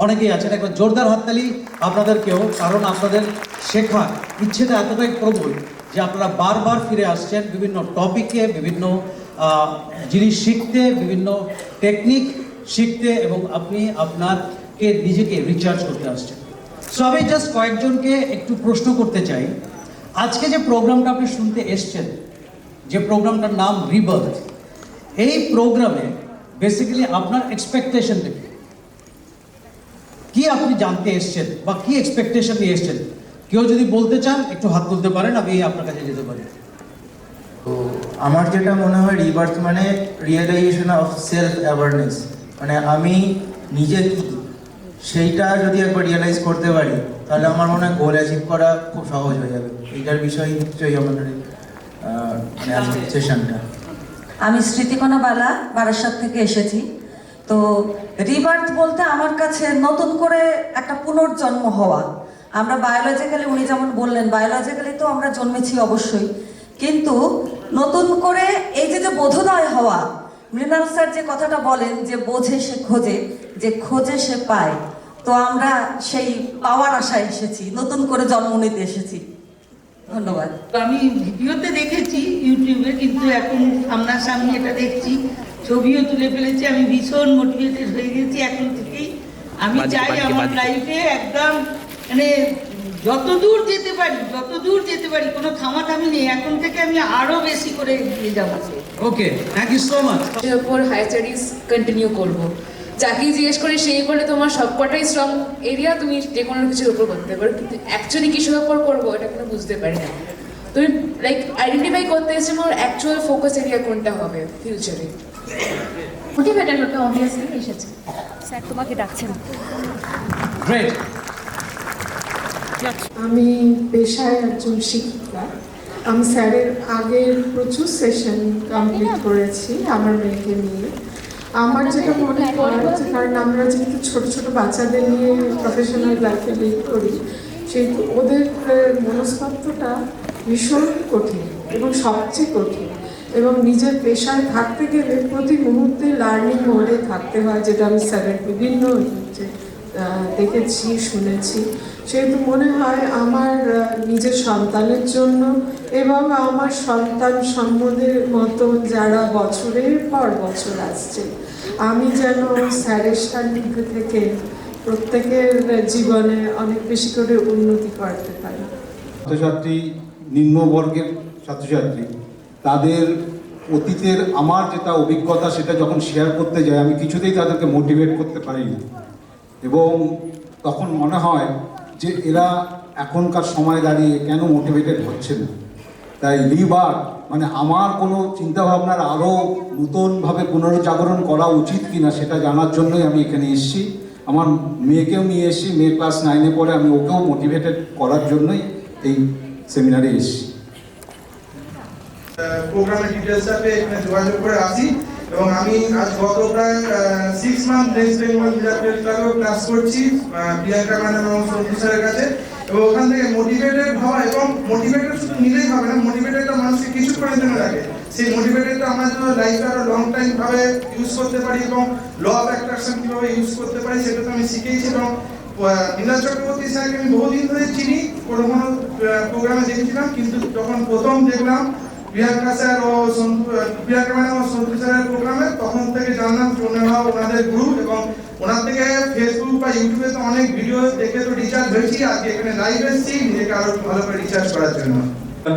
অনেকেই আছেন, একবার জোরদার হাততালি আপনাদেরকেও, কারণ আপনাদের শেখার ইচ্ছেটা এতটাই প্রবল যে আপনারা বারবার ফিরে আসছেন বিভিন্ন টপিকে, বিভিন্ন জিনিস শিখতে, বিভিন্ন টেকনিক শিখতে, এবং আপনি আপনারকে নিজেকে রিচার্জ করতে আসছেন। সো আমি জাস্ট কয়েকজনকে একটু প্রশ্ন করতে চাই। আজকে যে প্রোগ্রামটা আপনি শুনতে এসছেন, যে প্রোগ্রামটার নাম রিবার্থ, এই প্রোগ্রামে বেসিক্যালি আপনার এক্সপেকটেশনটা কি আপনি জানতে এসছেন বা কি এক্সপেকটেশন নিয়ে এসছেন? কেউ যদি বলতে চান একটু হাত তুলতে পারেন, আমি আপনার কাছে যেতে পারি। তো আমার যেটা মনে হয় রিবার্থ মানে রিয়েলাইজেশন অফ সেলফ অ্যাওয়ারনেস, মানে আমি নিজে কি সেইটা যদি একবার রিয়েলাইজ করতে পারি তাহলে আমার মনে হয় গোল অ্যাচিভ করা খুব সহজ হয়ে যাবে। এইটার বিষয় নিশ্চয়ই আমাদের মানে সেশনটা। আমি স্মৃতিকণা বালা, বারাসাত থেকে এসেছি। তো রিবার্থ বলতে আমার কাছে নতুন করে একটা পুনর্জন্ম হওয়া। আমরা বায়োলজিক্যালি, উনি যেমন বললেন, বায়োলজিক্যালি তো আমরা জন্মেছি অবশ্যই, কিন্তু নতুন করে এই যে বোধোদয় হওয়া। মৃণাল স্যার যে কথাটা বলেন যে বোঝে সে খোঁজে, যে খোঁজে সে পায়, তো আমরা সেই পাওয়ার আশায় এসেছি, নতুন করে জন্ম নিতে এসেছি। ধন্যবাদ। আমি ভিডিওতে দেখেছি ইউটিউবে, কিন্তু এখন সামনাসামনি এটা দেখছি, ছবিও তুলে ফেলেছি। আমি ভীষণ মোটিভেটেড হয়ে গেছি এখন থেকেই। আমি চাই আমার লাইফে একদম মানে যতদূর যেতে পারি, কোনো থামাথামি নেই। এখন থেকে আমি আরো বেশি করে এগিয়ে যাবো। ওকে, থ্যাংক ইউ সো মাচ। এর উপর হায়ার স্টাডিজ কন্টিনিউ করব। যাকেই জিজ্ঞেস করে সেই করলে তোমার সবকটাই স্ট্রং এরিয়া, তুমি যে কোনো কিছুর উপর করতে পারো, কিন্তু অ্যাকচুয়ালি কিসের উপর করবো এটা কোনো বুঝতে পারি না। তুমি লাইক আইডেন্টিফাই করতে এসে আমার অ্যাকচুয়াল ফোকাস এরিয়া কোনটা হবে ফিউচারে। মোটিভেটেড হতে অবভিয়াসলি এসেছে। স্যার তোমাকে ডাকছেন। গ্রেট। আমি পেশায় একজন শিক্ষিকা। আমি স্যারের আগের প্রচুর সেশন কমপ্লিট করেছি আমার মেয়েকে নিয়ে। আমার যেটা মনে হয় যে, কারণ আমরা যেহেতু ছোট ছোট বাচ্চাদের নিয়ে প্রফেশনাল লাইফে লিড করি, সেই ওদের মনস্তত্ত্বটা ভীষণ কঠিন এবং সবচেয়ে কঠিন, এবং নিজের পেশায় থাকতে গেলে প্রতি মুহূর্তে লার্নিং মোডে থাকতে হয়, যেটা আমি স্যারের বিভিন্ন দেখেছি, শুনেছি। সেহেতু মনে হয় আমার নিজের সন্তানের জন্য এবং আমার সন্তান সম্বন্ধের মতো যারা বছরের পর বছর আসছে, আমি যেন স্যারের সান্নিধ্য থেকে প্রত্যেকের জীবনে অনেক বেশি করে উন্নতি করতে পারি। ছাত্রছাত্রী, নিম্নবর্গের ছাত্রছাত্রী, তাদের অতীতের আমার যেটা অভিজ্ঞতা সেটা যখন শেয়ার করতে যাই, আমি কিছুতেই তাদেরকে মোটিভেট করতে পারিনি, এবং তখন মনে হয় যে এরা এখনকার সময় দাঁড়িয়ে কেন মোটিভেটেড হচ্ছে না। তাই রিবার্থ মানে আমার কোনো চিন্তাভাবনার আরও নতুনভাবে পুনরুজ্জাগরণ করা উচিত কিনা সেটা জানার জন্যই আমি এখানে এসেছি। আমার মেয়েকেও নিয়ে এসেছি, মেয়ে ক্লাস 9-এ পড়ে, আমি ওকেও মোটিভেটেড করার জন্যই এই সেমিনারে এসেছি। প্রোগ্রামের ডিটেলসটা পেয়ে এখানে যোগাযোগ করে আসি, এবং আমি আজ গত প্রায় 6 মান্থ নেক্সট বেঙ্গল বিদ্যাপীঠ ক্লাবেও ক্লাস করছি প্রিয়াঙ্কা ম্যাডাম এবং সন্তোষ স্যারের কাছে। এবং ওখান থেকে মোটিভেটেড হওয়া, এবং মোটিভেটেড শুধু নিলেই হবে না, মোটিভেটেডটা মানুষকে কিছু করার জন্য লাগে। সেই মোটিভেটেডটা আমরা যেন লাইফে আরো লং টাইম ভাবে ইউজ করতে পারি, এবং ল অফ অ্যাট্রাকশন কিভাবে ইউজ করতে পারি সেটা তো আমি শিখেছি। এবং মৃণাল চক্রবর্তী স্যারকে আমি বহুদিন ধরে চিনি, কোনো প্রোগ্রামে দেখেছিলাম, কিন্তু যখন প্রথম দেখলাম প্রিয়াঙ্কা স্যার ও প্রিয়াঙ্কা ম্যাডাম ও সন্তোষ স্যারের প্রোগ্রামে, তখন থেকে জানলাম ওনাদের গ্রুপ, এবং ওনার থেকে ফেসবুক বা ইউটিউবে তো অনেক ভিডিও দেখে তো রিচার্জ হয়েছি। আজকে এখানে লাইভ এসেছি নিজেকে আরো ভালো করে রিচার্জ করার জন্য।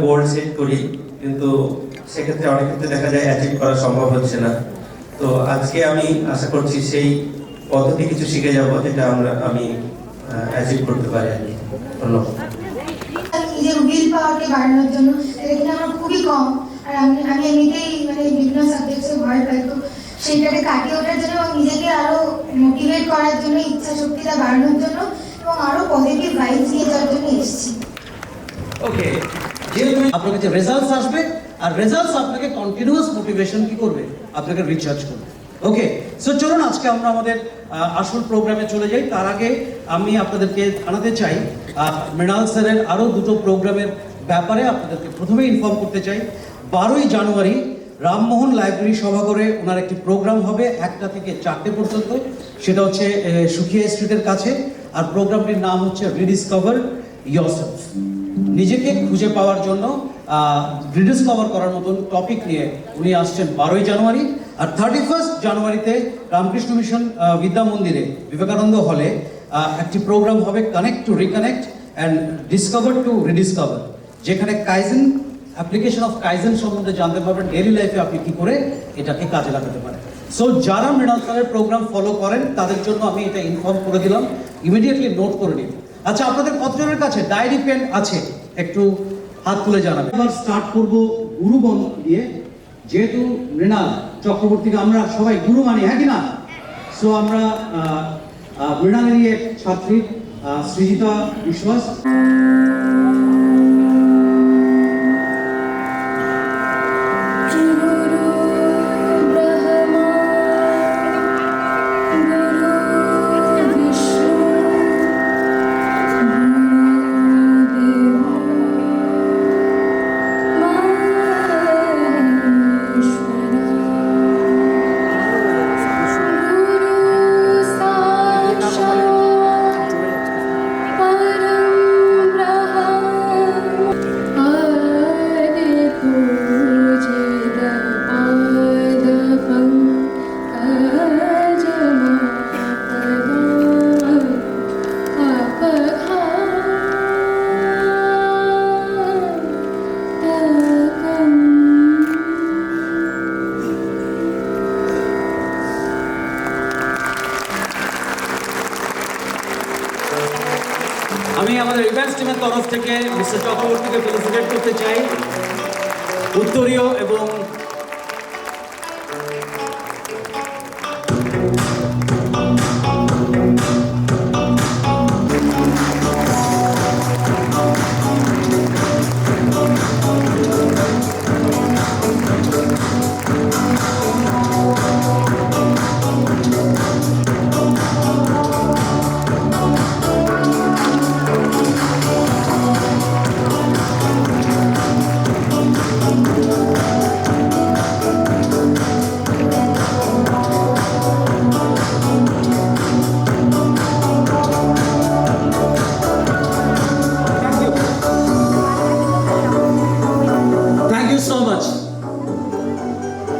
গোল সেট করি, কিন্তু সেক্ষেত্রে অনেক ক্ষেত্রে দেখা যায় অ্যাচিভ করা সম্ভব হচ্ছে না। তো আজকে আমি আশা করছি সেই পদ্ধতি কিছু শিখে যাব, যেটা আমি অ্যাচিভ করতে পারি। ধন্যবাদ। নিজের উইল পাওয়ারকে বাড়ানোর জন্য এখানে আমার খুবই কম, আর আমি এমনিতেই মানে বিভিন্ন সাবজেক্টসে ভয় পাই, তো সেইটাকে কাটিয়ে ওঠার জন্য এবং নিজেকে আরো মোটিভেট করার জন্য, ইচ্ছা শক্তিটা বাড়ানোর জন্য এবং আরো পজিটিভ ভাইবস নিয়ে যাওয়ার জন্য এসেছি। ওকে, যেহেতু আপনার কাছে রেজাল্টস আসবে, আর রেজাল্টস আপনাকে কন্টিনিউয়াস মোটিভেশন কি করবে, আপনাকে রিচার্জ করবে। ওকে, সো চলুন আজকে আমরা আমাদের আসল প্রোগ্রামে চলে যাই। তার আগে আমি আপনাদেরকে জানাতে চাই মৃণাল স্যারের আরও দুটো প্রোগ্রামের ব্যাপারে আপনাদেরকে প্রথমে ইনফর্ম করতে চাই। 12ই জানুয়ারি রামমোহন লাইব্রেরি সভাঘরে ওনার একটি প্রোগ্রাম হবে 1টা থেকে 4টে পর্যন্ত। সেটা হচ্ছে সুখিয়া স্ট্রিটের কাছে। আর প্রোগ্রামটির নাম হচ্ছে রিডিসকভার ইয়োরসেলফ। নিজেকে খুঁজে পাওয়ার জন্য রিডিসকভার করার মতন টপিক নিয়ে উনি আসছেন 12ই জানুয়ারি। আর 31 জানুয়ারিতে রামকৃষ্ণ মিশন বিদ্যা মন্দিরে বিবেকানন্দ হলে একটি প্রোগ্রাম হবে connect to reconnect and discover to rediscover, যেখানে কাইজেন অ্যাপ্লিকেশন অফ কাইজেন সম্বন্ধে জানতে পারবেন, ডেইলি লাইফে আপনি কি করে এটাকে কাজে লাগাতে পারেন। সো যারা মৃণাল স্যারের প্রোগ্রাম ফলো করেন তাদের জন্য আমি এটা ইনফর্ম করে দিলাম, ইমিডিয়েটলি নোট করে নিন। আচ্ছা, আপনাদের কতজনের কাছে ডায়েরি পেন আছে? একটু হাত তুলে জানাবেন। এবার স্টার্ট করব গুরুবন্ধ দিয়ে, যেহেতু মৃণাল চক্রবর্তীকে আমরা সবাই গুরু মানি, হ্যাঁ কি না? সো আমরা মৃণালেরই এক ছাত্রী সৃজিতা বিশ্বাস। আমি আমাদের ইভেন্টস টিমের তরফ থেকে মিস্টার চক্রবর্তীকে ফেলিসিটেট করতে চাই। উত্তরীয় এবং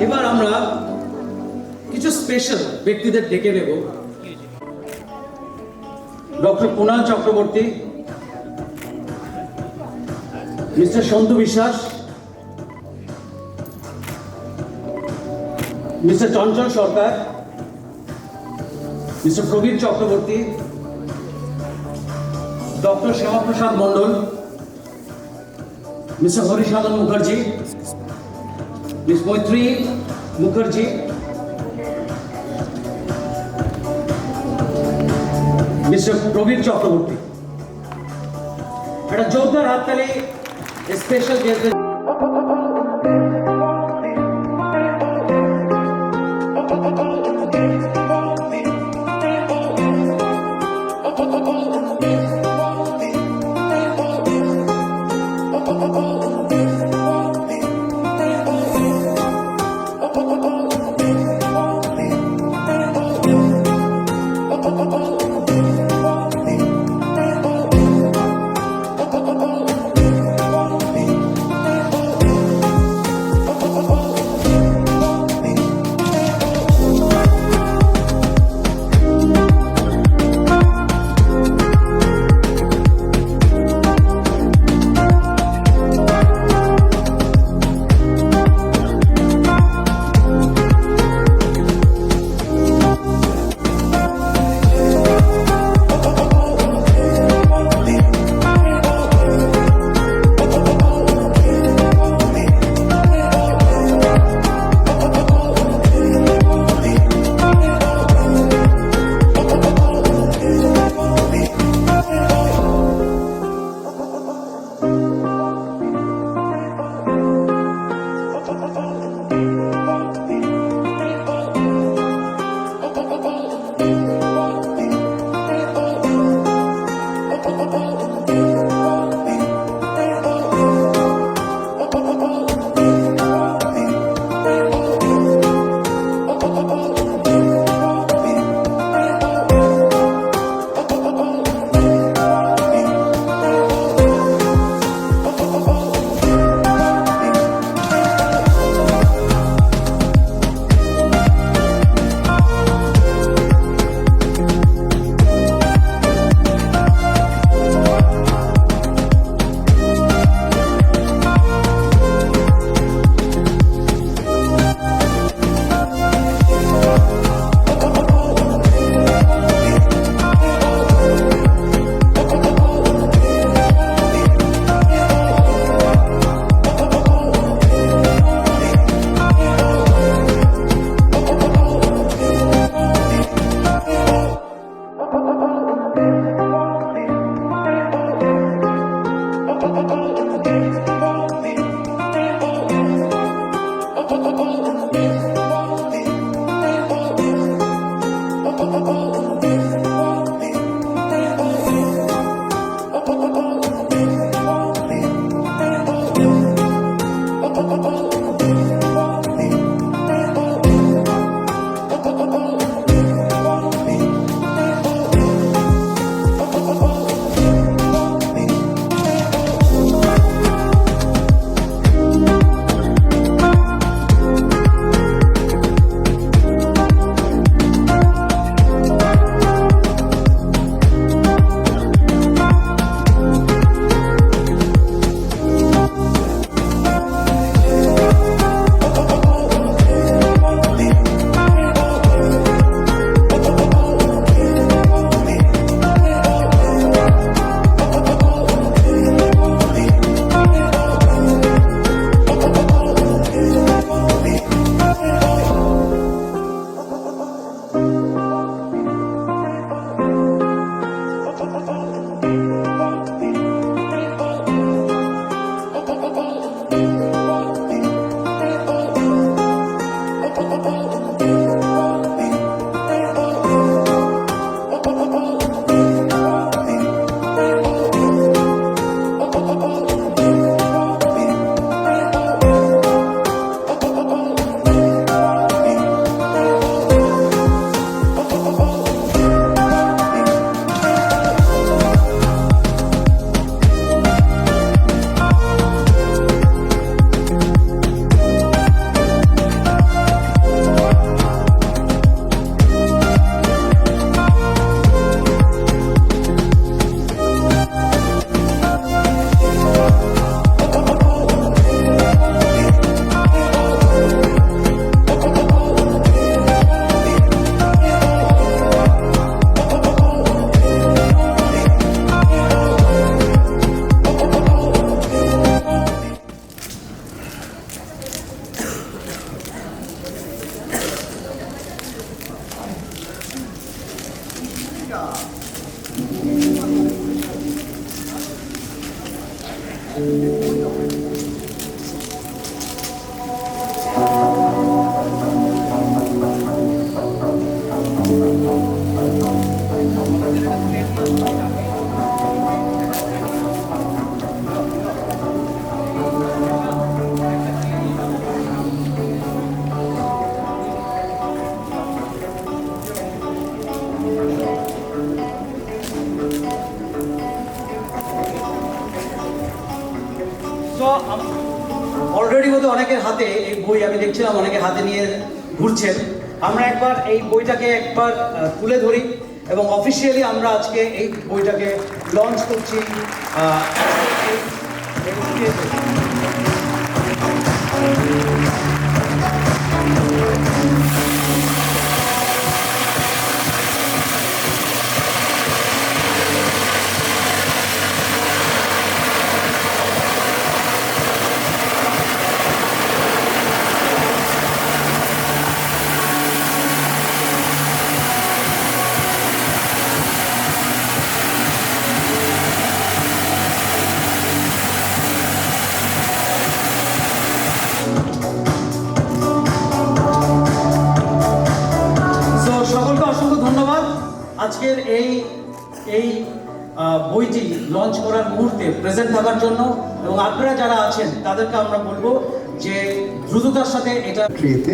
এবার আমরা কিছু স্পেশাল ব্যক্তিদের ডেকে নেব। ডক্টর কুণাল চক্রবর্তী, মিস্টার সন্তু বিশ্বাস, মিস্টার চঞ্চল সরকার, মিস্টার প্রবীর চক্রবর্তী, ডক্টর শ্যামাপ্রসাদ মণ্ডল, মিস্টার হরিসাধন মুখার্জি, মিস মৈত্রী মুখার্জি, মিস্টার প্রবীর চক্রবর্তী। একটা জোরদার হাততালি স্পেশাল গেস্টদের। অলরেডি বোধহয় অনেকের হাতে এই বই আমি দেখছিলাম অনেকের হাতে নিয়ে ঘুরছেন। আমরা একবার এই বইটাকে একবার তুলে ধরি এবং অফিসিয়ালি আমরা আজকে এই বইটাকে লঞ্চ করছি। সকলকে অসংখ্য ধন্যবাদ আজকের এই বইটি লঞ্চ করার মুহূর্তে প্রেজেন্ট থাকার জন্য, এবং আপনারা যারা আছেন তাদেরকে আমরা বলবো যে দ্রুততার সাথে এটা ট্রেতে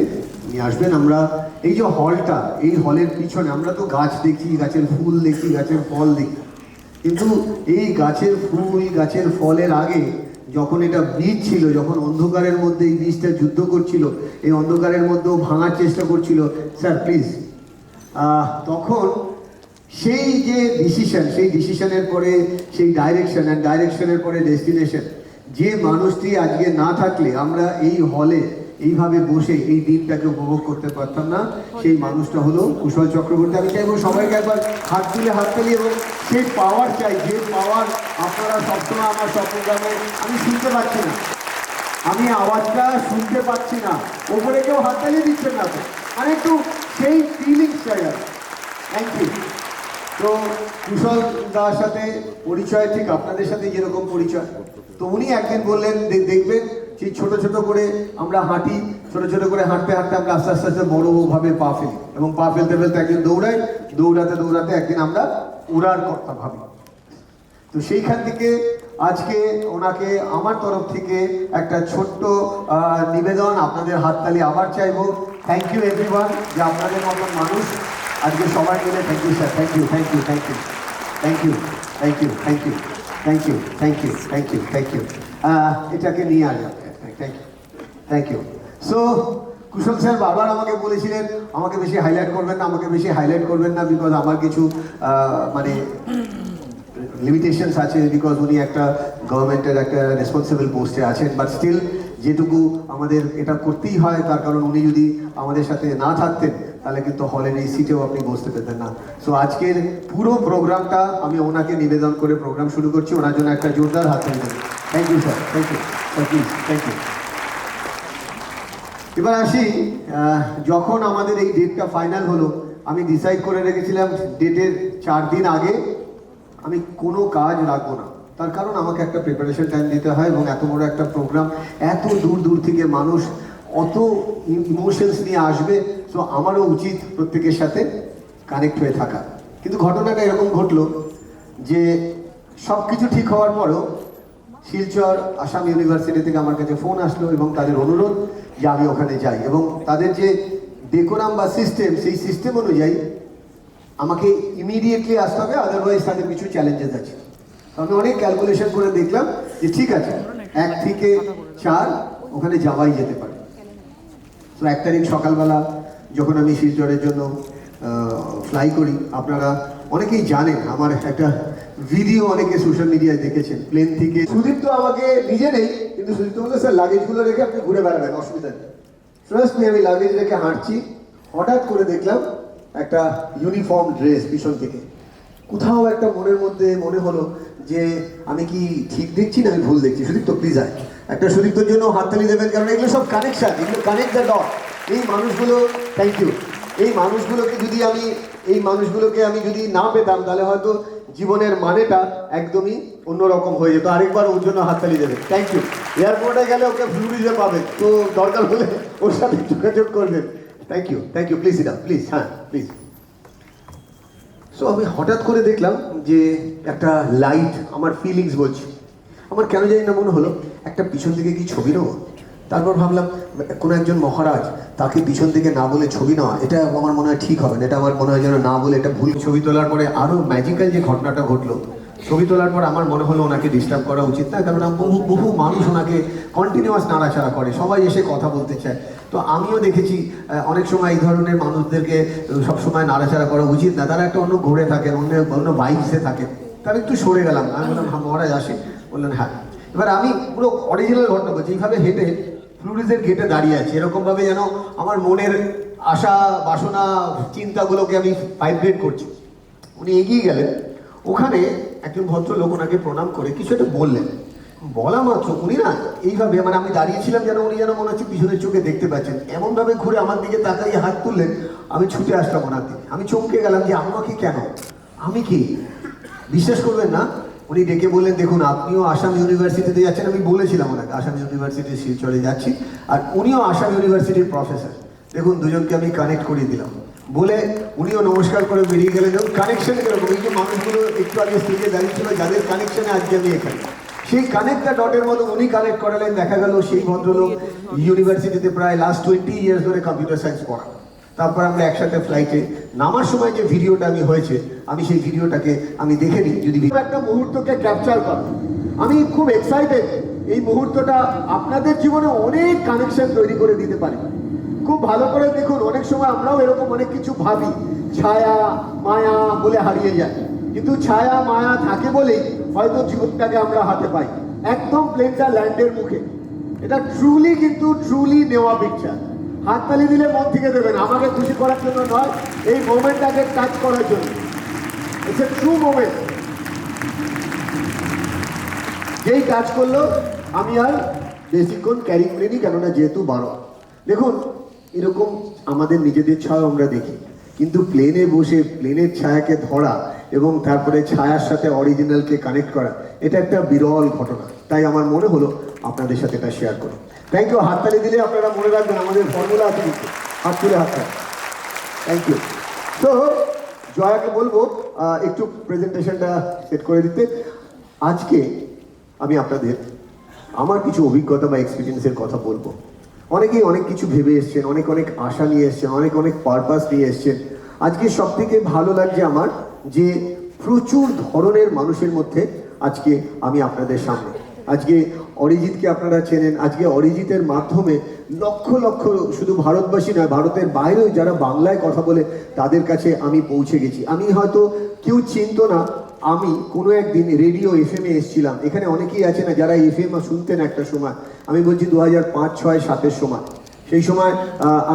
নিয়ে আসবেন। আমরা এই যে হলটা, এই হলের পিছনে আমরা তো গাছ দেখি, গাছের ফুল দেখি, গাছের ফল দেখি, কিন্তু এই গাছের ফুল গাছের ফলের আগে যখন এটা বীজ ছিল, যখন অন্ধকারের মধ্যে এই বীজটা যুদ্ধ করছিল, এই অন্ধকারের মধ্যেও ভাঙার চেষ্টা করছিল, স্যার প্লিজ, তখন সেই যে ডিসিশন, সেই ডিসিশনের পরে সেই ডাইরেকশন, অ্যান্ড ডাইরেকশনের পরে ডেস্টিনেশন, যে মানুষটি আজকে না থাকলে আমরা এই হলে এইভাবে বসে এই দিনটাকে উপভোগ করতে পারতাম না, সেই মানুষটা হলো কুশল চক্রবর্তী। আমি চাইবো সবাইকে একবার হাত তুলি এবং সেই পাওয়ার চাই, যে পাওয়ার আপনারা সবসময় আমার স্বপ্নগ্রামে আমি শুনতে পাচ্ছি না, আমি আওয়াজটা শুনতে পাচ্ছি না, ওপরে কেউ হাত তালিয়ে দিচ্ছেন না, তো মানে একটু সেই ফিলিংস চাই। Thank you. তো কুশল দার সাথে পরিচয় ঠিক আপনাদের সাথে যেরকম পরিচয়, তো উনি একদিন বললেন দেখবেন সেই ছোট ছোট করে আমরা হাঁটি, ছোট ছোট করে হাঁটতে হাঁটতে আমরা আস্তে আস্তে আস্তে বড়ভাবে পা ফেলি, এবং পা ফেলতে ফেলতে একদিন দৌড়াই, দৌড়াতে দৌড়াতে একদিন আমরা উড়ার কথা ভাবি। তো সেইখান থেকে আজকে ওনাকে আমার তরফ থেকে একটা ছোট্ট নিবেদন, আপনাদের হাততালি আবার চাইবো। থ্যাংক ইউ এভরিওয়ান, যে আপনাদের মতন মানুষ আজকে সবাই মিলে, thank you sir, thank you thank you thank you thank you thank you thank you thank you thank you thank you thank you এটাকে নিয়ে আসবেন। Thank you thank you. So Kushal sir বারবার আমাকে বলেছিলেন আমাকে বেশি হাইলাইট করবেন না, আমাকে বেশি হাইলাইট করবেন না, বিকজ আমার কিছু মানে লিমিটেশনস আছে, বিকজ উনি একটা গভর্নমেন্টের একটা রেসপন্সিবল পোস্টে আছেন, বাট স্টিল যেটুকু আমাদের এটা করতেই হয়, তার কারণ উনি যদি আমাদের সাথে না থাকতেন তাহলে কিন্তু হলের এই সিটেও আপনি বসতে পেতেন না। সো আজকের পুরো প্রোগ্রামটা আমি ওনাকে নিবেদন করে প্রোগ্রাম শুরু করছি, ওনার জন্য একটা জোরদার হাত তালি দেবেন। Thank you sir, thank you sir, please, thank you. এবার আসি, যখন আমাদের এই ডেটটা ফাইনাল হলো, আমি ডিসাইড করে রেখেছিলাম ডেটের 4 দিন আগে আমি কোনো কাজ রাখবো না, তার কারণ আমাকে একটা প্রিপারেশন টাইম দিতে হয়, এবং এত বড় একটা প্রোগ্রাম, এত দূর দূর থেকে মানুষ অত ইমোশনস নিয়ে আসবে, সো আমারও উচিত প্রত্যেকের সাথে কানেক্ট হয়ে থাকা। কিন্তু ঘটনাটা এরকম ঘটলো যে সব কিছু ঠিক হওয়ার পরও শিলচর আসাম ইউনিভার্সিটি থেকে আমার কাছে ফোন আসলো এবং তাদের অনুরোধ যে আমি ওখানে যাই, এবং তাদের যে ডেকোরাম বা সিস্টেম, সেই সিস্টেম অনুযায়ী আমাকে ইমিডিয়েটলি আসতে হবে, আদারওয়াইজ তাদের কিছু চ্যালেঞ্জেস আছে। আমি অনেক ক্যালকুলেশন করে দেখলাম যে ঠিক আছে 1 থেকে 4 ওখানে যাওয়াই যেতে পারে। তো 1 তারিখ সকালবেলা যখন আমি শিলচরের জন্য ফ্লাই করি, আপনারা অনেকেই জানেন, আমার একটা ভিডিও অনেকে সোশ্যাল মিডিয়ায় দেখেছেন প্লেন থেকে। সুদীপ তো আমাকে নিজে নেই, কিন্তু সুদীপ তো বললো স্যার লাগেজগুলো রেখে আপনি ঘুরে বেড়াবেন, অসুবিধা নেই। ফার্স্ট আমি লাগেজ রেখে হাঁটছি, হঠাৎ করে দেখলাম একটা ইউনিফর্ম ড্রেস পিছন থেকে। কোথাও একটা মনের মধ্যে মনে হলো যে আমি কি ঠিক দেখছি না আমি ভুল দেখছি। সুদীপ তো প্লিজ আয়, একটা সুদীপ্তর জন্য হাততালি দেবেন, কারণ এগুলো সব কানেকশন, এগুলো কানেক্ট দ্য ডট। এই মানুষগুলো, থ্যাংক ইউ, এই মানুষগুলোকে যদি আমি না পেতাম তাহলে হয়তো জীবনের মানেটা একদমই অন্যরকম হয়ে যেত। আরেকবার ওর জন্য হাততালি দেবেন। Thank you. এয়ারপোর্টে গেলে ওকে ফ্লুরিজে পাবেন, তো দরকার হলে ওর সাথে যোগাযোগ করবেন। Thank you, thank you. Please sit please. হ্যাঁ প্লিজ। সো আমি হঠাৎ করে দেখলাম যে একটা লাইট আমার ফিলিংস বলছে। আমার কেন জানি না মনে হলো একটা পিছন থেকে কি ছবি নেবো। তারপর ভাবলাম কোনো একজন মহারাজ, তাকে পিছন থেকে না বলে ছবি নেওয়া, এটা আমার মনে হয় ঠিক হবে না। এটা আমার মনে হয় যেন না বলে এটা ভুল। ছবি তোলার পরে আরও ম্যাজিক্যাল যে ঘটনাটা ঘটলো, ছবি তোলার পর আমার মনে হলো ওনাকে ডিস্টার্ব করা উচিত না, কারণ বহু মানুষ ওনাকে কন্টিনিউয়াস নাড়াচাড়া করে, সবাই এসে কথা বলতে চায়। তো আমিও দেখেছি অনেক সময় এই ধরনের মানুষদেরকে সবসময় নাড়াচাড়া করা উচিত না, তারা একটা অন্য ঘুরে থাকেন, অন্য ভাইবসে থাকেন। তার একটু সরে গেলাম, আমি বললাম হ্যাঁ মহারাজ আসে। বললেন হ্যাঁ। এবার আমি পুরো অরিজিনাল ঘটনা বলছি, এইভাবে হেঁটে ফ্লুরিজের গেটে দাঁড়িয়ে আছি, এরকমভাবে যেন আমার মনের আশা বাসনা চিন্তাগুলোকে আমি ভাইব্রেট করছি। উনি এগিয়ে গেলেন, ওখানে একজন ভদ্রলোক ওনাকে প্রণাম করে কিছু একটা বললেন। বলা মাত্র উনি না এইভাবে, মানে আমি দাঁড়িয়েছিলাম যেন উনি যেন মনে হচ্ছে পিছনের চোখে দেখতে পাচ্ছেন, এমনভাবে ঘুরে আমার দিকে তাকাইয়ে হাত তুললেন। আমি ছুটে আসলাম ওনার দিকে। আমি চমকে গেলাম যে আমাকে কেন, আমি কি? বিশ্বাস করবেন না, উনি ডেকে বললেন দেখুন আপনিও আসাম ইউনিভার্সিটিতে যাচ্ছেন। আমি বলেছিলাম ওনাকে আসাম ইউনিভার্সিটির শিলচরে যাচ্ছি, আর উনিও আসাম ইউনিভার্সিটির প্রফেসর। দেখুন দুজনকে আমি কানেক্ট করিয়ে দিলাম। বলে উনিও নমস্কার করে বেরিয়ে গেলেন। এবং কানেকশন এরকম, এই যে মানুষগুলো একটু আগে স্টেজে দাঁড়িয়েছিল যাদের কানেকশনে আজকে আমি এখানে, সেই কানেক্টটা ডটের মতো উনি কানেক্ট করালেন। দেখা গেল সেই ভদ্রলোক ইউনিভার্সিটিতে প্রায় লাস্ট 20 ইয়ার্স ধরে কম্পিউটার সায়েন্স পড়া। তারপর আমরা একসাথে ফ্লাইটে নামার সময় যে ভিডিওটা আমি হয়েছে, আমি সেই ভিডিওটাকে আমি দেখে নিই। যদি একটা মুহূর্তকে ক্যাপচার করা, আমি খুব এক্সাইটেড। এই মুহূর্তটা আপনাদের জীবনে অনেক কানেকশন তৈরি করে দিতে পারে। খুব ভালো করে দেখুন, অনেক সময় আমরাও এরকম অনেক কিছু ভাবি, ছায়া মায়া বলে হারিয়ে যায়। কিন্তু ছায়া মায়া থাকে বলেই হয়তো জীবনটাকে আমরা হাতে পাই। একদম প্লেনটা ল্যান্ডের মুখে, এটা ট্রুলি কিন্তু ট্রুলি নেওয়া পিকচার। হাততালি দিলে মন থেকে দেবেন, আমাকে খুশি করার জন্য নয়, এই মোমেন্টটাকে টাচ করার জন্য। It's a true moment. যেই কাজ করলো আমি আর বেশিক্ষণ ক্যারি করিনি, কেননা যেহেতু 12। দেখুন এরকম আমাদের নিজেদের ছায়া আমরা দেখি, কিন্তু প্লেনে বসে প্লেনের ছায়াকে ধরা এবং তারপরে ছায়ার সাথে অরিজিনালকে কানেক্ট করা, এটা একটা বিরল ঘটনা। তাই আমার মনে হলো আপনাদের সাথে এটা শেয়ার করো। Thank you. হাততালি দিলে আপনারা মনে রাখবেন আমাদের ফর্মুলা আছে কিন্তু, হাত তুলে হাততালি। Thank you. তো জয়াকে বলবো একটু প্রেজেন্টেশনটা সেট করে দিতে। আজকে আমি আপনাদের আমার কিছু অভিজ্ঞতা বা এক্সপিরিয়েন্সের কথা বলবো। অনেকেই অনেক কিছু ভেবে এসছেন, অনেক আশা নিয়ে এসছেন, অনেক পারপাস নিয়ে এসছেন। আজকে সব থেকে ভালো লাগছে আমার যে প্রচুর ধরনের মানুষের মধ্যে আজকে আমি আপনাদের সামনে। আজকে অরিজিৎকে আপনারা চেনেন, আজকে অরিজিতের মাধ্যমে লক্ষ লক্ষ শুধু ভারতবাসী নয়, ভারতের বাইরেও যারা বাংলায় কথা বলে তাদের কাছে আমি পৌঁছে গেছি। আমি হয়তো কেউ চিনতো না, আমি কোনো একদিন রেডিও FM এ এসেছিলাম। এখানে অনেকেই আছে না যারা FM শুনতেন একটা সময়, আমি বলছি 2005, 6, 7-এর সময়। সেই সময়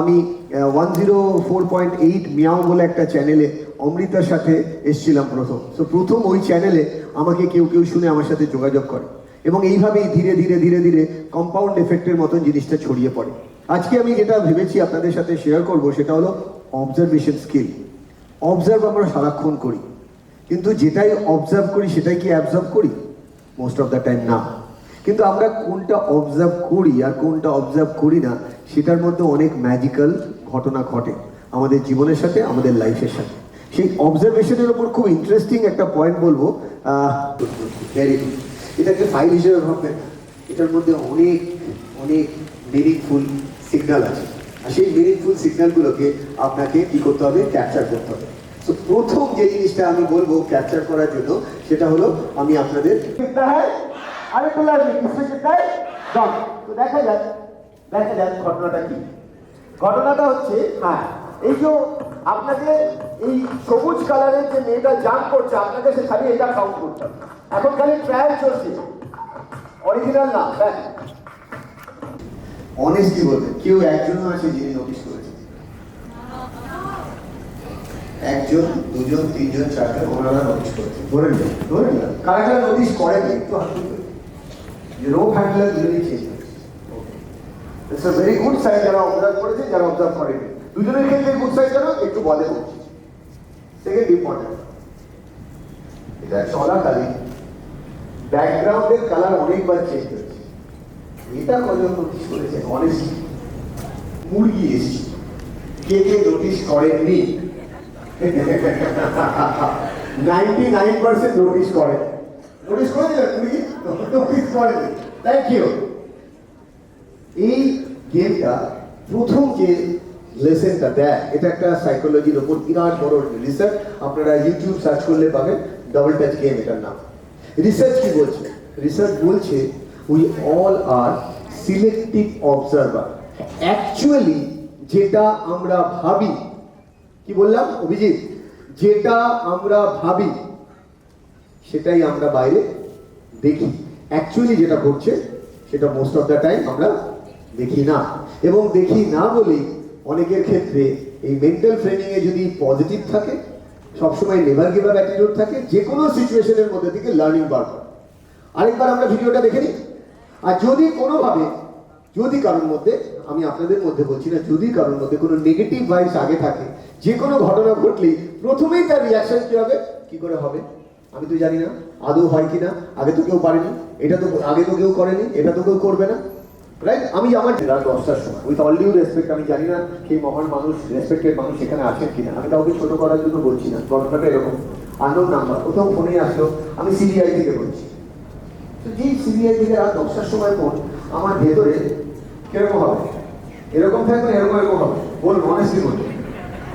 আমি 104.8 মিয়াও বলে একটা চ্যানেলে অমৃতার সাথে এসেছিলাম প্রথম। তো প্রথম ওই চ্যানেলে আমাকে কেউ শুনে আমার সাথে যোগাযোগ করে, এবং এইভাবেই ধীরে ধীরে কম্পাউন্ড এফেক্টের মতন জিনিসটা ছড়িয়ে পড়ে। আজকে আমি যেটা ভেবেছি আপনাদের সাথে শেয়ার করব সেটা হলো অবজারভেশন স্কিল। অবজার্ভ আমরা সারাক্ষণ করি, কিন্তু যেটাই অবজার্ভ করি সেটাই কি অ্যাবজর্ব করি? মোস্ট অফ দ্য টাইম না। কিন্তু আমরা কোনটা অবজার্ভ করি আর কোনটা অবজার্ভ করি না, সেটার মধ্যে অনেক ম্যাজিক্যাল ঘটনা ঘটে আমাদের জীবনের সাথে, আমাদের লাইফের সাথে। সেই অবজারভেশনের ওপর খুব ইন্টারেস্টিং একটা পয়েন্ট বলবো। এটাকে ফাইল হিসেবে ভাববেন, এটার মধ্যে অনেক মিনিংফুল সিগন্যাল আছে, আর সেই মিনিংফুল সিগন্যালগুলোকে আপনাকে কি করতে হবে? ক্যাপচার করতে হবে। তো প্রথম যে জিনিসটা আমি বলবো ক্যাপচার করার জন্য, সেটা হলো আমি আপনাদের তো দেখা যাক ঘটনাটা কি। ঘটনাটা হচ্ছে, হ্যাঁ, এই যে আপনাকে এই সবুজ কালারের যে মেয়েটা জাম্প করছে, আপনাকে সে খালি এটা কাউন্ট করতে হবে। এখন খালি ট্রায়াল চলছে, অরিজিনাল না। অনেস্টলি বলবেন, কেউ একজনও আছে যিনি নোটিস করেছেন? 1, 2, 3, 4 ওনারা নোটিস করেছেন। ধরে নিলাম কারা নোটিস করেনি একটু হাত তুলবেন। যে রো হ্যান্ডলার দুজনেই চেঞ্জ হয়েছে। It's a very good side যারা অবজার্ভ করেছে, যারা অবজার্ভ করেনি দুজনের ক্ষেত্রে গুড সাইড যেন একটু বলে বলছি। সেকেন্ড ইম্পর্টেন্ট, এটা চলাকালীন ব্যাকগ্রাউন্ডের কালার অনেকবার চেঞ্জ হচ্ছে। এটা কজন নোটিস করেছেন? অনেস্টলি মুরগি এসছে, কে কে নোটিস করেননি? 99% নোটিস করেন। নোটিস করে দিলেন মুরগি? নোটিস করেন। Thank you. এই গেমটা প্রথম যে লেসেনটা দেয়, এটা একটা সাইকোলজির ওপর বিরাট বড় রিসার্চ। আপনারা ইউটিউব সার্চ করলে পাবেন, ডাবল টাচ গেম এটার নাম। রিসার্চ কি বলছে? রিসার্চ বলছে we all are selective observer. Actually যেটা আমরা ভাবি, কি বললাম অভিজিৎ, যেটা আমরা ভাবি সেটাই আমরা বাইরে দেখি। অ্যাকচুয়ালি যেটা ঘটছে সেটা মোস্ট অফ দ্য টাইম আমরা দেখি না। এবং দেখি না বলেই অনেকের ক্ষেত্রে এই মেন্টাল ফ্রেমিং এ যদি পজিটিভ থাকে, সবসময় নেভার গিভ আপ অ্যাটিটিউড থাকে, যে কোনো সিচুয়েশনের মধ্যে থেকে লার্নিং বার করে। আরেকবার আমরা ভিডিওটা দেখে নিই। আর যদি কোনোভাবে, যদি কারোর মধ্যে, আমি আপনাদের মধ্যে বলছি না, যদি কারোর মধ্যে কোনো নেগেটিভ ভাইবস আগে থাকে, যে কোনো ঘটনা ঘটলেই প্রথমেই তার রিয়াকশন কি হবে? কি করে হবে আমি তো জানি না, আদৌ হয় কিনা, আগে তো কেউ পারেনি, এটা তো আগে তো কেউ করেনি, এটা তো কেউ করবে না, রাইট? আমি আমার রাত 10টার সময়, উইথ অল ডিউ রেসপেক্ট, আমি জানি না সেই মহান মানুষ, রেসপেক্টেড মানুষ সেখানে আছেন কিনা, আমি কাউকে ছোট করার জন্য বলছি না, ঘটনাটা এরকম। আননোন নাম্বার কোথাও ফোনে আসলো, আমি সিবিআই থেকে বলছি। তো যেই সিবিআই থেকে রাত 10টার সময় ফোন, আমার ভেতরে কিরকম হবে? এরকম থাকবে, এরকম এরকম হবে, বলুন অনেস্টলি বলুন।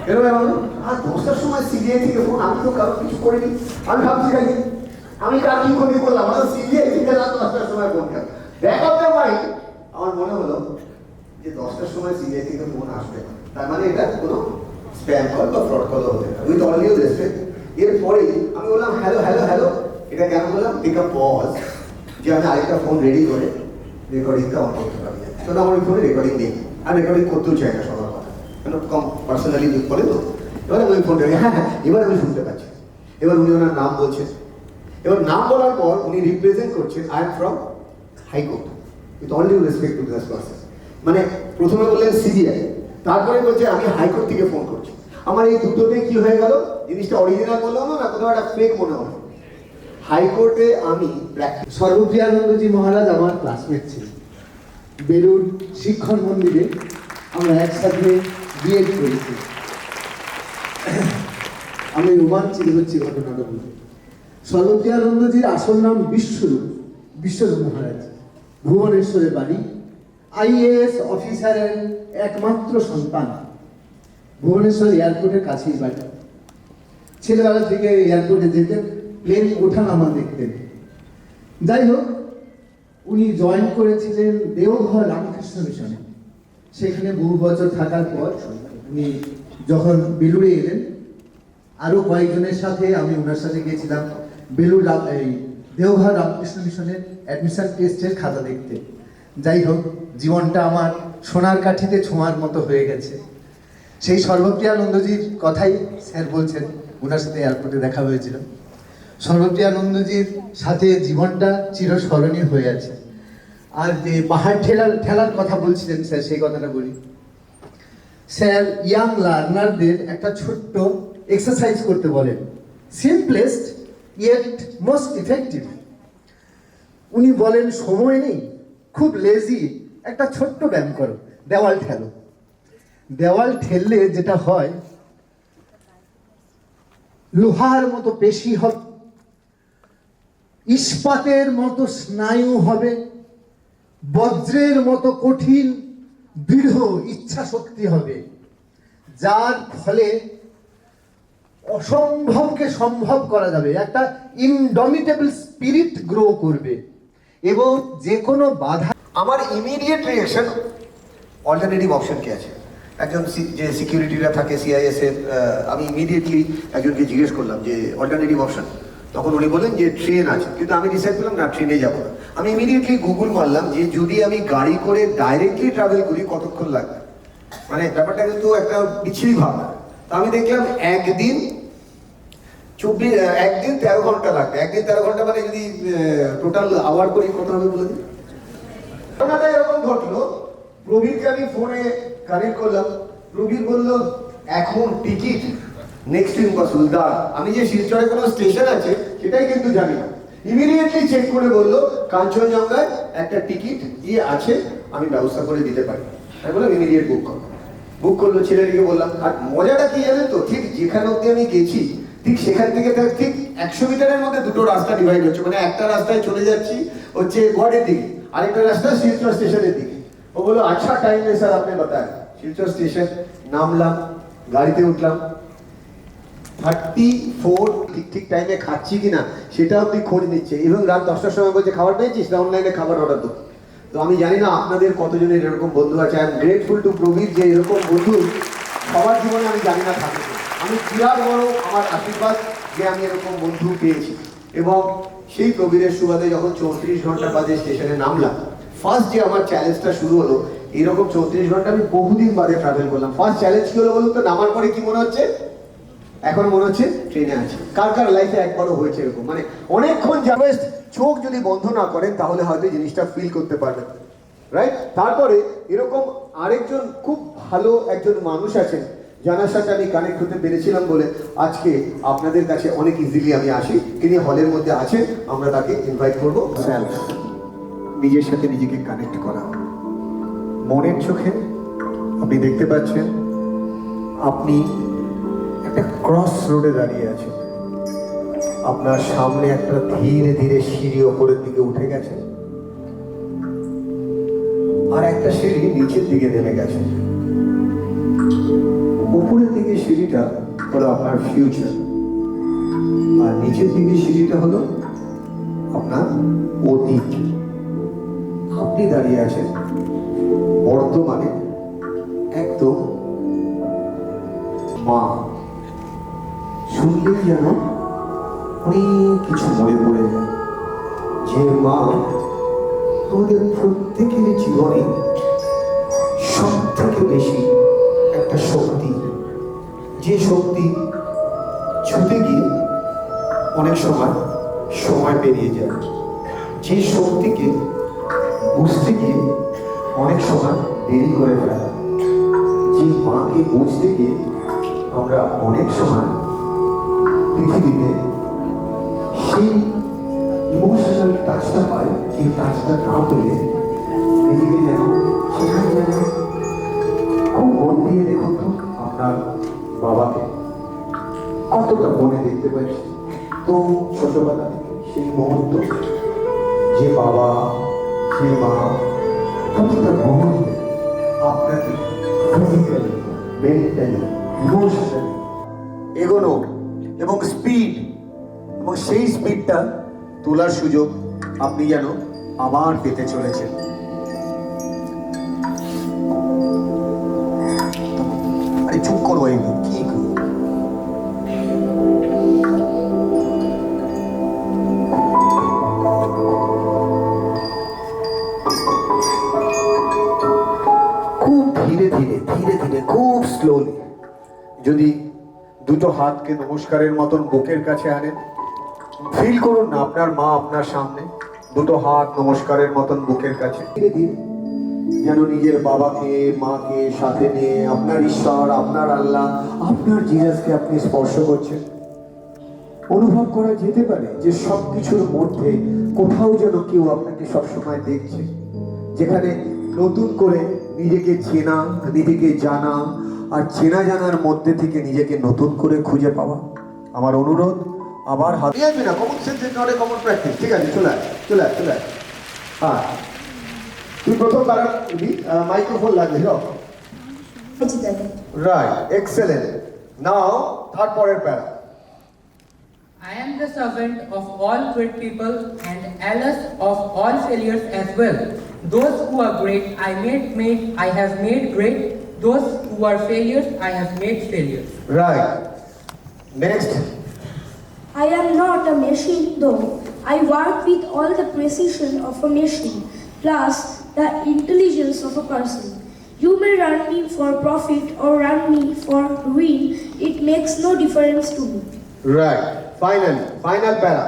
এরকম এমন আর 10টার সময় সিবিআই থেকে ফোন, আমি তো কারো কিছু করিনি, আমি ভাবছি খালি আমি কার কি ক্ষতি করলাম, আমার সিবিআই থেকে রাত 10টার সময় ফোন কেন দেখাতে পারি। আমার মনে হলো যে 10টার সময় সিবিআই থেকে ফোন আসবে, তার মানে এটা কোনো স্প্যাম কল বা ফ্রড কল হতে পারে, উইথ অল ডিউ রেসপেক্ট। এরপরে আমি বললাম হ্যালো হ্যালো হ্যালো, এটা কেন বললাম? টেক আ পজ, যে আমি আরেকটা ফোন রেডি করে রেকর্ডিংটা অন করতে পারি। তবে আমার ওই ফোনে রেকর্ডিং নেই, আর রেকর্ডিং করতেও চাই না সবার কথা, কেন কম পার্সোনালি ইউজ করে তো। এবার আমি ওই ফোনটা, হ্যাঁ হ্যাঁ এবার আমি শুনতে পাচ্ছি। এবার উনি ওনার নাম বলছেন, এবার নাম বলার পর উনি রিপ্রেজেন্ট করছেন I am from high court, with all due respect to this person. মানে প্রথমে বললেন সিবিআই, তারপরে বলছে আমি হাইকোর্ট থেকে ফোন করছি। আমার এই দুটোতে কি হয়ে গেল? জিনিসটা অরিজিনাল বললাম না, কোথাও একটা ফেক মনে হলো। হাইকোর্টে আমি সর্বপ্রিয়ানন্দজি মহারাজ আমার ক্লাসমেট ছিলেন। বেলুড় শিক্ষণ মন্দিরে আমরা একসাথে বিএড করেছি। আমি রোমাঞ্চিত হচ্ছি ঘটনাটা বলে। সর্বপ্রিয়ানন্দজির আসল নাম বিশ্বরূপ, বিশ্বরূপ মহারাজ। ভুবনেশ্বরের বাড়ি, আইএএস অফিসারের একমাত্র সন্তান। ভুবনেশ্বর এয়ারপোর্টের কাছেই বাড়ি। ছেলেবেলা থেকে এয়ারপোর্টে যেতেন, প্লেন ওঠানামা দেখতেন। যাই হোক, উনি জয়েন করেছিলেন দেওঘর রামকৃষ্ণ মিশনে। সেখানে বহু বছর থাকার পর উনি যখন বেলুড়ে এলেন, আরো কয়েকজনের সাথে আমি ওনার সাথে গিয়েছিলাম বেলুড় এই দেওঘর রামকৃষ্ণ মিশনের অ্যাডমিশন টেস্টের খাতা দেখতে। যাই হোক, জীবনটা আমার সোনার কাঠিতে ছোঁয়ার মতো হয়ে গেছে। সেই সর্বপ্রিয়ানন্দজির কথাই স্যার বলছেন, ওনার সাথে এয়ারপোর্টে দেখা হয়েছিল। সর্বপ্রিয়ানন্দজির সাথে জীবনটা চিরস্মরণীয় হয়ে আছে। আর যে পাহাড় ঠেলার কথা বলছিলেন স্যার, সেই কথাটা বলি। স্যার ইয়াং লার্নারদের একটা ছোট্ট এক্সারসাইজ করতে বলেন, সিম্পলেস্ট ইয়েট মোস্ট ইফেক্টিভ। উনি বলেন সময় নেই, খুব লেজি, একটা ছোট্ট ব্যায়াম করো, দেওয়াল ঠেলো। দেওয়াল ঠেললে যেটা হয়, লোহার মতো পেশি হবে, ইস্পাতের মতো স্নায়ু হবে, বজ্রের মতো কঠিন দৃঢ় ইচ্ছা শক্তি হবে, যার ফলে অসম্ভবকে সম্ভব করা যাবে। একটা ইনডমিটেবল স্পিরিট গ্রো করবে এবং যে কোনো বাধা। আমার ইমিডিয়েট রিঅ্যাকশন অল্টারনেটিভ অপশন কি আছে? একজন যে সিকিউরিটিরা থাকে সিআইএস এর, আমি ইমিডিয়েটলি একজনকে জিজ্ঞেস করলাম যে অল্টারনেটিভ অপশন। তখন উনি বলেন যে ট্রেন আছে, কিন্তু আমি ডিসাইড করলাম না, ট্রেনে যাবো না। আমি ইমিডিয়েটলি গুগল মারলাম যে যদি আমি গাড়ি করে ডাইরেক্টলি ট্রাভেল করি কতক্ষণ লাগবে। মানে ব্যাপারটা কিন্তু একটা বিচ্ছিরি ভাবনা। তো আমি দেখলাম একদিন 13 ঘন্টা লাগবে। একদিন 13 ঘন্টা মানে যদি টোটাল আওয়ার করি কত হবে বলে দিন। ঘটনাটা এরকম ঘটলো, প্রবীরকে আমি ফোনে কানেক্ট করলাম। প্রবীর বললো এখন টিকিট নেক্সট ইম্পসিবল। আমি যে শিলচরে কোনো স্টেশন আছে সেটাই কিন্তু জানি না। ইমিডিয়েটলি চেক করে বললো কাঞ্চনজঙ্ঘায় একটা টিকিট আছে, আমি ব্যবস্থা করে দিতে পারি। আমি বললাম ইমিডিয়েট বুক করলো, ছেলেটিকে বললাম। আর মজাটা কি জানেন তো, ঠিক যেখানে অব্দি আমি গেছি ঠিক সেখান থেকে ঠিক 100 মিটারের মধ্যে দুটো রাস্তা ডিভাইড হচ্ছে, মানে একটা রাস্তায় চলে যাচ্ছি হচ্ছে গোয়াটের দিকে, আরেকটা রাস্তা শিলচর স্টেশনের দিকে। ও বললো আচ্ছা টাইম নেই স্যার, আপনি বাতায়। শিলচর স্টেশন নামলাম, গাড়িতে উঠলাম, 34 ঠিক টাইমে খাচ্ছি কিনা সেটা অব্দি খোঁজ নিচ্ছে, এবং রাত 10টার সময় বলছে খাবার পেয়েছিস, অনলাইনে খাবার অর্ডার দো। তো আমি জানি না আপনাদের কতজনের এরকম বন্ধু আছে। I am grateful to Prabir যে এরকম বন্ধু সবার জীবনে আমি জানি না থাকে। আমি বিরাট বড় আমার আশীর্বাদ যে আমি এরকম বন্ধু পেয়েছি। এবং সেই প্রবীরের সুবাদে যখন 34 ঘন্টা বাদে স্টেশনে নামলাম, ফার্স্ট যে আমার চ্যালেঞ্জটা শুরু হলো, এরকম 34 ঘন্টা আমি বহুদিন বাদে ট্রাভেল করলাম। ফার্স্ট চ্যালেঞ্জ কি হলো বলুন তো? নামার পরে কি মনে হচ্ছে? এখন মনে হচ্ছে ট্রেনে আছে। কার কার লাইফে একবারও হয়েছে এরকম? মানে অনেকক্ষণ জাস্ট চোখ যদি বন্ধ না করেন তাহলে হয়তো জিনিসটা ফিল করতে পারবেন, রাইট? তারপরে এরকম আরেকজন খুব ভালো একজন মানুষ আছেন যার সাথে আমি কানেক্ট হতে পেরেছিলাম বলে আজকে আপনাদের কাছে অনেক ইজিলি আমি আসি। তিনি হলের মধ্যে আছেন, আমরা তাকে ইনভাইট করবো। সেলফ, নিজের সাথে নিজেকে কানেক্ট করা। মনের চোখে আপনি দেখতে পাচ্ছেন আপনি একটা ক্রস রোডে দাঁড়িয়ে আছেন, আপনার সামনে একটা ধীরে ধীরে সিঁড়ি ওপরের দিকে উঠে গেছে, আর একটা সিঁড়ি নিচের দিকে নেমে গেছে। উপরের দিকে সিঁড়িটা হলো আপনার ফিউচার, আর নিচের দিকে সিঁড়িটা হলো আপনার অতীত। আপনি দাঁড়িয়ে আছেন বর্তমানে একদম মা। শুনলেই যেন অনেক কিছু মনে পড়ে যায়, যে মা আমাদের প্রত্যেকের জীবনে সব থেকে বেশি একটা শক্তি, যে শক্তি ছুটে গিয়ে অনেক সময় পেরিয়ে যায়, যে শক্তিকে বুঝতে গিয়ে অনেক সময় দেরি করে ফেলা, যে মাকে বুঝতে গিয়ে আমরা অনেক সময় পৃথিবীতে সেই ইমোশনাল টাচটা পাই, এই টাচটা না পেলে নিজেকে যেন সেখানে যেন খুব মন দিয়ে দেখুন তো আপনার বাবাকে কতটা মনে দেখতে পাচ্ছি। তো ছোটবেলা থেকে সেই মুহূর্ত, যে বাবা যে মা প্রতিটা মুহূর্তে আপনাকে ফিজিক্যালি, মেন্টালি, ইমোশনালি এগোনো এবং স্পিড, এবং সেই স্পিডটা তোলার সুযোগ আপনি যেন আবার পেতে চলেছেন। আরে চুপ করো, এই কি খুব ধীরে ধীরে ধীরে ধীরে খুব স্লোলি যদি দুটো হাতকে নমস্কারের মতন বুকের কাছে আনেন, ফিল করুন না আপনার মা আপনার সামনে, দুটো হাত নমস্কারের মতন বুকের কাছে। ধীরে ধীরে যেন নিজের বাবাকে মাকে সাথে নিয়ে আপনার ঈশ্বর, আপনার আল্লাহ, আপনার জিসাসকে আপনি স্পর্শ করছেন। অনুভব করা যেতে পারে যে সবকিছুর মধ্যে কোথাও যেন কেউ আপনাকে সবসময় দেখছে, যেখানে নতুন করে নিজেকে চেনা, নিজেকে জানা, আর চেনা জানার মধ্যে থেকে নিজেকে নতুন করে খুঁজে পাওয়া। আমার অনুরোধ, আবার হাত আসবে না, common sense is not a common practice. ঠিক আছে, চলে আয়। হ্যাঁ, তুই প্রথম বার মাইক্রোফোন লাগবে। Right, excellent. নাও থার্ড পরের para. I am the servant of all great people and alas of all failures as well. Those who are great I have made great. Those who are failures I have made failures. Right. Next. I am not a machine though. I work with all the precision of a machine plus the intelligence of a person. You may run me for profit or run me for ruin. It makes no difference to me. Right. Final para.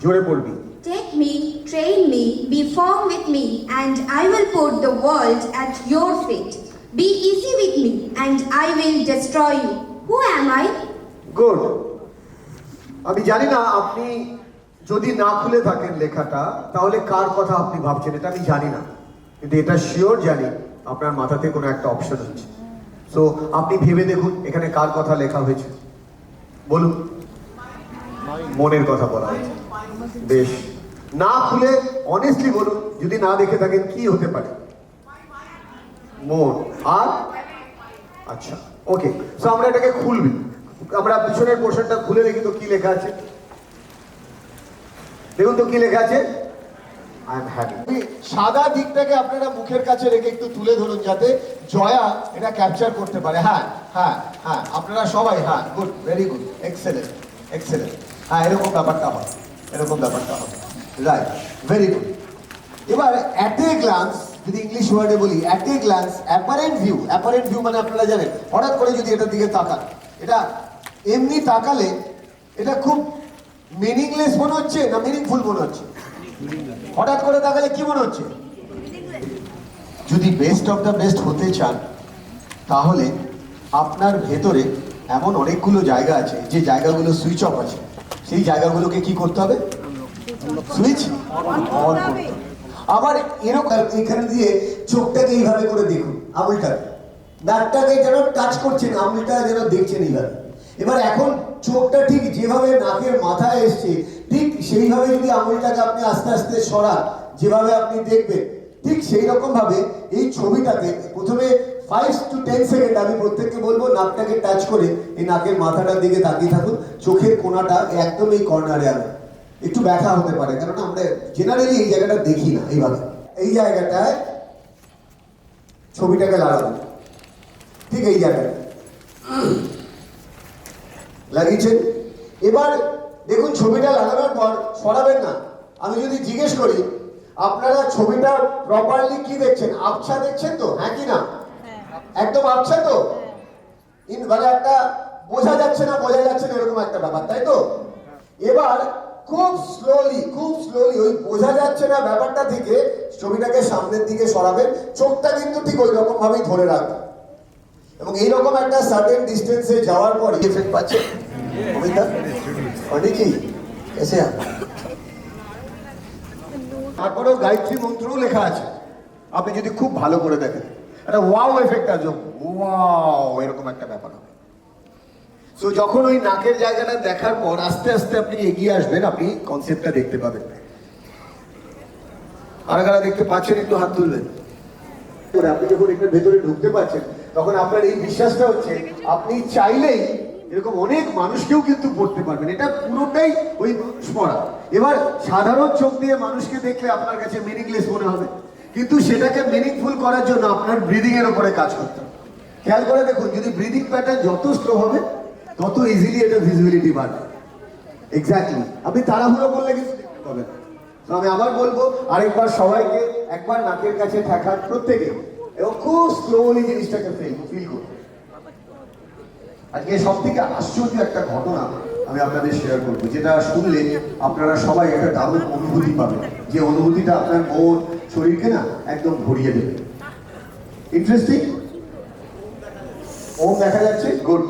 Jore polbi. Take me, train me, be firm with me, and I will put the world at your feet. Be easy with me, and I will destroy you. Who am I? Good. আমি জানি না আপনি যদি না খুলে থাকেন লেখাটা তাহলে কার কথা আপনি ভাবছেন এটা আমি জানি না, কিন্তু এটা শিওর জানি আপনার মাথাতে কোনো একটা অপশন হচ্ছে। সো আপনি ভেবে দেখুন এখানে কার কথা লেখা হয়েছে, বলুন। মনের কথা বলা হয়েছে। বেশ, না খুলে অনেস্টলি বলুন, যদি না দেখে থাকেন কি হতে পারে? মন। আর আচ্ছা, ওকে, সো আমরা এটাকে খুলবি। আমরা পিছনের পোর্শনটা খুলে দেখি তো কি লেখা আছে। দেখুন তো কি লেখা আছে। I am happy. সাদা দিকটাকে আপনারা মুখের কাছে রেখে একটু তুলে ধরুন যাতে জয়া এটা ক্যাপচার করতে পারে। হ্যাঁ হ্যাঁ হ্যাঁ, আপনারা সবাই, হ্যাঁ, good, very good, excellent excellent. হ্যাঁ, এরকম ব্যাপারটা হয়, এরকম ব্যাপারটা হয়, রাইট, ভেরি গুড। এবার অ্যাট এ গ্লান্স, যদি ইংলিশ ওয়ার্ডে বলি, at a glance, apparent view. Apparent view মানে আপনারা জানেন, হঠাৎ করে যদি এটার দিকে তাকান, এটা এমনি তাকালে এটা খুব মিনিংলেস মনে হচ্ছে না মিনিংফুল মনে হচ্ছে? হঠাৎ করে তাকালে কি মনে হচ্ছে? যদি বেস্ট অফ দ্য বেস্ট হতে চান তাহলে আপনার ভেতরে এমন অনেকগুলো জায়গা আছে যে জায়গাগুলো সুইচ অফ আছে, সেই জায়গাগুলোকে কি করতে হবে? সুইচ অন করতে হবে। আবার এরকম এখানে দিয়ে চোখটাকে এইভাবে করে দেখুন, আঙুলটা নাকটাকে যেন টাচ করছেন, আঙুলটা যেন দেখছেন এইভাবে। এবার এখন চোখটা ঠিক যেভাবে নাকের মাথায় এসছে ঠিক সেইভাবে যদি আঙুলটাকে আপনি আস্তে আস্তে সরান, যেভাবে আপনি দেখবেন ঠিক সেই রকম ভাবে এই ছবিটাতে প্রথমে 5 to 10 সেকেন্ড আমি প্রত্যেককে বলবো নাকটাকে টাচ করে এই নাকের মাথাটার দিকে তাকিয়ে থাকুন। চোখের কোণাটা একদম এই কর্নারে আনে, একটু ব্যথা হতে পারে কারণ আমরা জেনারেলি এই জায়গাটা দেখি না এইভাবে। এই জায়গাটায় ছবিটাকে লাগাবো, ঠিক এই জায়গাটা লাগিয়েছেন। এবার দেখুন ছবিটা লাগানোর পর সরাবেন না। আমি যদি জিজ্ঞেস করি আপনারা ছবিটা প্রপারলি কি দেখছেন, আবছা দেখছেন তো? হ্যাঁ কি না? একদম আবছা তো, মানে একটা বোঝা যাচ্ছে না এরকম একটা ব্যাপার, তাই তো? এবার খুব স্লোলি ওই বোঝা যাচ্ছে না ব্যাপারটা থেকে ছবিটাকে সামনের দিকে সরাবেন। চোখটা কিন্তু ঠিক ওই রকম ভাবেই ধরে রাখবেন এবং এইরকম একটা সার্টেন ডিস্টেন্সে যাওয়ার পর এফেক্ট পাচ্ছে। তারপরেও গায়ত্রী মন্ত্রও লেখা আছে, আপনি যদি খুব ভালো করে দেখেন একটা ওয়াও এফেক্ট আছে, ওয়াও এরকম একটা ব্যাপার হবে। সো যখন ওই নাকের জায়গাটা দেখার পর আস্তে আস্তে আপনি এগিয়ে আসবেন, আপনি কনসেপ্টটা দেখতে পাবেন। আর কারা দেখতে পাচ্ছেন একটু হাত তুলবেন। আপনি যখন এটার ভেতরে ঢুকতে পারছেন তখন আপনার এই বিশ্বাসটা হচ্ছে আপনি চাইলেই এরকম অনেক মানুষকেও কিন্তু পড়তে পারবেন। এটা পুরোটাই ওই মানুষ পড়া। এবার সাধারণ চোখ দিয়ে মানুষকে দেখলে আপনার কাছে মিনিংলেস মনে হবে, কিন্তু সেটাকে মিনিংফুল করার জন্য আপনার ব্রিদিং এর উপরে কাজ করতে হবে। খেয়াল করে দেখুন, যদি ব্রিদিং প্যাটার্ন যত স্লো হবে তত ইজিলি এটা ভিজিবিলিটি বাড়বে। এক্স্যাক্টলি, আপনি তাড়াহুড়ো করলে কিন্তু দেখতে পাবেন। তো আমি আবার বলবো আরেকবার সবাইকে একবার নাকের কাছে ঠেকান প্রত্যেকে এবং খুব স্লোলি জিনিসটাকে ফিল করুন। আজকে সব থেকে আশ্চর্য একটা ঘটনা আমি আপনাদের শেয়ার করবো, যেটা শুনলে আপনারা সবাই একটা দারুণ অনুভূতি পাবেন, যে অনুভূতিটা আপনার মন শরীরকে না একদম ভরিয়ে দেবে। ইন্টারেস্টিং। ও দেখা যাচ্ছে, গুড।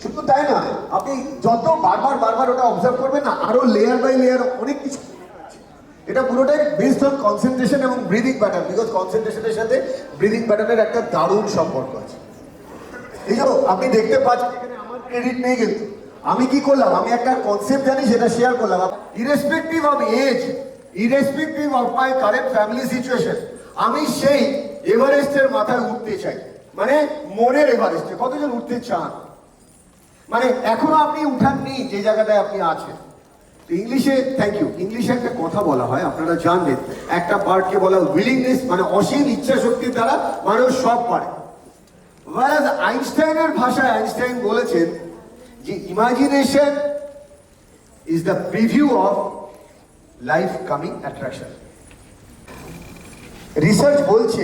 শুধু তাই না, আপনি যত বারবার ওটা অবজার্ভ করবেন না, আরো লেয়ার বাই লেয়ার অনেক কিছু। এটা পুরোটাই বেসড অন কনসেন্ট্রেশন এবং ব্রিদিং প্যাটার্ন, বিকজ কনসেন্ট্রেশনের সাথে ব্রিদিং প্যাটার্নের একটা দারুণ সম্পর্ক আছে। এই যে আপনি দেখতে পাচ্ছেন এখানে আমার ক্রেডিট নেই, কিন্তু আমি কি করলাম, আমি একটা কনসেপ্ট জানি সেটা শেয়ার করলাম। Irrespective of age, irrespective of my current family situation, আমি সেই এভারেস্টের মাথায় উঠতে চাই, মানে মনের এভারেস্টে। কতজন উঠতে চান? মানে এখনো আপনি উঠাননি যে জায়গাটায় আপনি আছেন। ইংলিশে, থ্যাংক ইউ, ইংলিশে একটা কথা বলা হয়, আপনারা জানবেন, একটা পার্টকে বলা উইলিংনেস, মানে অসীম ইচ্ছা শক্তির দ্বারা মানুষ সব পারে। whereas আইনস্টাইনের ভাষায় আইনস্টাইন বলেছেন যে imagination is the preview of life coming attraction. Research বলছে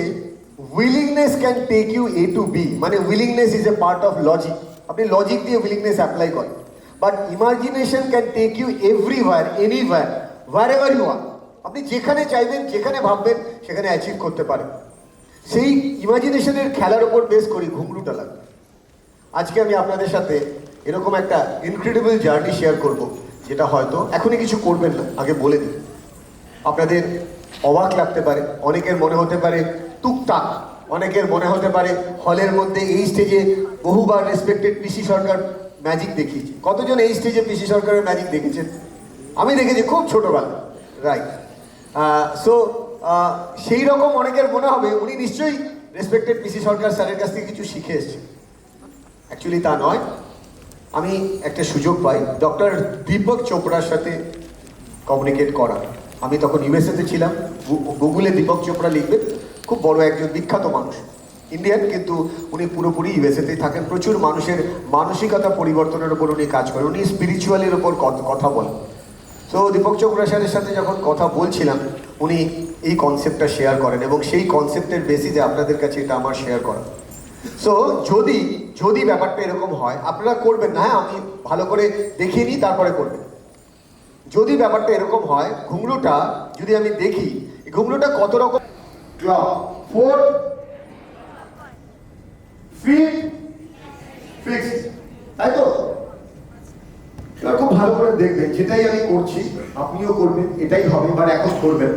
willingness can take you a to b, মানে willingness is a part of logic, আপনি লজিক দিয়ে উইলিংনেস অ্যাপ্লাই করেন, but imagination can take you everywhere, anywhere, wherever you are. আপনি যেখানে চাইবেন, যেখানে ভাববেন, সেখানে অ্যাচিভ করতে পারেন। সেই ইমাজিনেশনের খেলার উপর বেস করি ঘুংরুটা লাগবে। আজকে আমি আপনাদের সাথে এরকম একটা ইনক্রেডিবল জার্নি শেয়ার করব, যেটা হয়তো এখনই কিছু করবেন না, আগে বলে দিই। আপনাদের অবাক লাগতে পারে, অনেকের মনে হতে পারে টুকটাক, অনেকের মনে হতে পারে হলের মধ্যে এই স্টেজে বহুবার রেসপেক্টেড পিসি সরকার ম্যাজিক দেখিয়েছে। কতজন এই স্টেজে পিসি সরকারের ম্যাজিক দেখেছেন? আমি দেখেছি খুব ছোটোবেলা, রাইট। সো সেই রকম অনেকের মনে হবে উনি নিশ্চয়ই রেসপেক্টেড পিসি সরকার স্যারের কাছ থেকে কিছু শিখে এসছেন। অ্যাকচুয়ালি তা নয়। আমি একটা সুযোগ পাই ডক্টর দীপক চোপড়ার সাথে কমিউনিকেট করা। আমি তখন ইউএসএতে ছিলাম। গুগলে দীপক চোপড়া লিখবেন, খুব বড় একজন বিখ্যাত মানুষ, ইন্ডিয়ান, কিন্তু উনি পুরোপুরি ইউএসএতেই থাকেন। প্রচুর মানুষের মানসিকতা পরিবর্তনের উপর উনি কাজ করেন, উনি স্পিরিচুয়ালের ওপর কথা বলেন। তো দীপক চোপড়া স্যারের সাথে যখন কথা বলছিলাম, উনি এই কনসেপ্টটা শেয়ার করেন এবং সেই কনসেপ্টের বেসিসে আপনাদের কাছে এটা আমার শেয়ার করা। সো যদি ব্যাপারটা এরকম হয়, আপনারা করবেন না, হ্যাঁ, আমি ভালো করে দেখিয়ে নিই, তারপরে করবেন। যদি ব্যাপারটা এরকম হয়, ঘুঙরুটা যদি আমি দেখি, ঘুঙরুটা কত রকম 4 feet fixed, তাই তো? এবার খুব ভালো করে দেখবেন, যেটাই আমি করছি আপনিও করবেন, এটাই হবে, এবার এখন করবেন।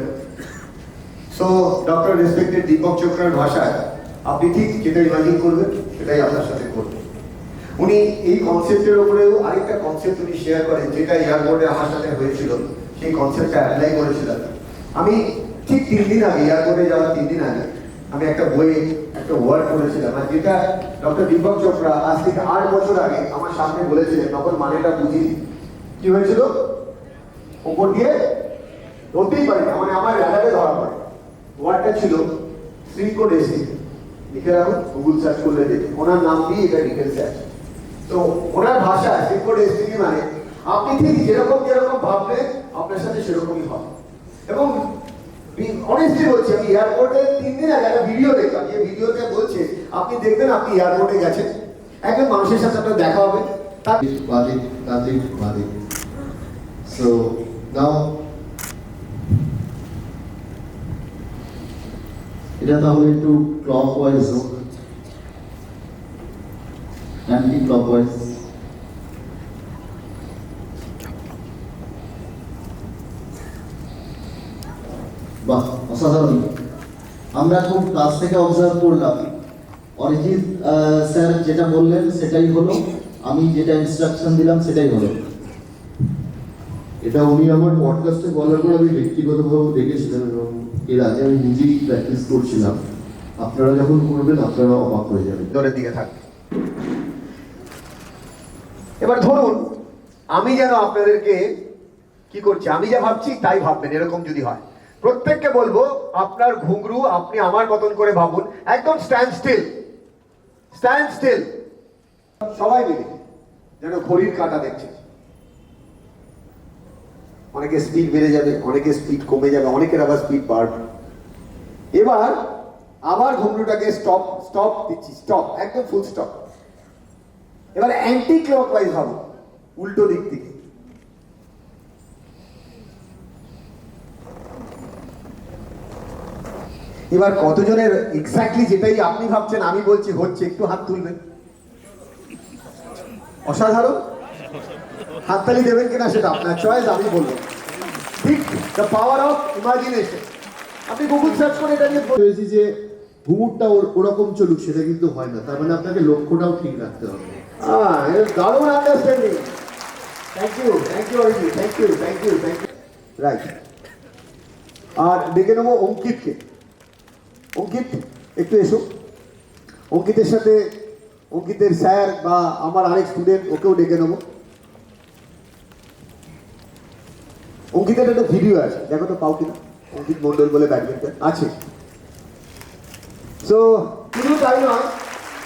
সো ডক্টর রেসপেক্টেড দীপক চোপড়ার ভাষায় আপনি ঠিক যেটা ইমাজিন করবেন সেটাই আপনার সাথে করবেন। উনি এই কনসেপ্টের উপরেও আরেকটা কনসেপ্ট উনি শেয়ার করেন, যেটা এয়ারপোর্টে আমার সাথে হয়েছিল, সেই কনসেপ্টটা অ্যাপ্লাই করেছিলাম। আমি ঠিক 3 দিন আগে, এয়ারপোর্টে যাওয়ার 3 দিন আগে, আমি একটা বইয়ে একটা ওয়ার্ড পড়েছিলাম, আর যেটা ডক্টর দীপক চোপড়া আজ থেকে 8 বছর আগে আমার সামনে বলেছিলেন, তখন মানেটা বুঝিনি। কি হয়েছিল? ওপর দিয়ে ধরতেই পারি না, মানে আমার রাডারে ধরা পড়ে। ওয়ার্ডটা ছিল শ্রীকো ডেস্টিনি। লিখে রাখুন, গুগল সার্চ করলে দেখে ওনার নাম দিয়ে এটা ডিটেলস আছে। তো ওনার ভাষা শ্রীকো ডেস্টিনি মানে আপনি ঠিক যেরকম ভাববেন আপনার সাথে সেরকমই হবে। এবং অনেস্টলি বলছি, আমি এয়ারপোর্টে 3 দিন আগে একটা ভিডিও দেখলাম, যে ভিডিওতে বলছে আপনি দেখবেন আপনি এয়ারপোর্টে গেছেন, একজন মানুষের সাথে আপনার দেখা হবে, তার বাদিক। So now এটা তাহলে একটু ক্লকওয়াইজ হোক, অ্যান্টি ক্লকওয়াইজ। বাহ, অসাধারণ। আমরা খুব কাছ থেকে অবজার্ভ করলাম, অরিজিৎ স্যার যেটা বললেন সেটাই হলো, আমি যেটা ইনস্ট্রাকশন দিলাম সেটাই হলো। এটা উনি আমার পডকাস্টে বলার পর আমি ব্যক্তিগতভাবে দেখেছিলাম এবং এর আগে আমি নিজেই প্র্যাকটিস করছিলাম। আপনারা যখন করবেন আপনারা অবাক হয়ে যাবেন। দলের দিকে থাকবে। এবার ধরুন আমি যেন আপনাদেরকে কি করছি, আমি যা ভাবছি তাই ভাববেন, এরকম যদি হয় প্রত্যেককে বলবো আপনার ঘুঙরু আপনি আমার মতন করে ভাবুন, একদম স্ট্যান্ড স্টিল, সবাই মিলে যেন ঘড়ির কাঁটা দেখছে। অনেকে স্পিড বেড়ে যাবে, অনেকে স্পিড কমে যাবে, অনেকের আবার স্পিড বাড়বে। এবার আবার ঘুঙরুটাকে স্টপ দিচ্ছি, স্টপ, একদম ফুল স্টপ। এবার অ্যান্টি ক্লকওয়াইজ ভাবো, উল্টো দিক থেকে। এবার কতজনের এক্স্যাক্টলি যেটাই আপনি ভাবছেন আমি বলছি হচ্ছে, একটু হাত তুলবেন। অসাধারণ। হাততালি দেবেন কিনা সেটা আপনার চয়েস, আমি বলবো। ঠিক, দ্য পাওয়ার অফ ইমাজিনেশন। আপনি গুগল সার্চ করে এটা নিয়ে বলেছি যে ঘুঙুরটা ওরকম চলুক, সেটা কিন্তু হয় না। তার মানে আপনাকে লক্ষ্যটাও ঠিক রাখতে হবে। দারুণ understanding. Thank you Arijit, thank you. Right. আর ডেকে নেবো অঙ্কিতকে। অঙ্কিত একটু এসো। অঙ্কিতের সাথে অঙ্কিতের স্যার বা আমার আরেক স্টুডেন্ট, ওকেও ডেকে নেবো। অঙ্কিতের একটা ভিডিও আছে, দেখো তো পাও কিনা। অঙ্কিত মন্ডল বলে ব্যাডমিন্টন আছে। সো শুধু তাই নয়,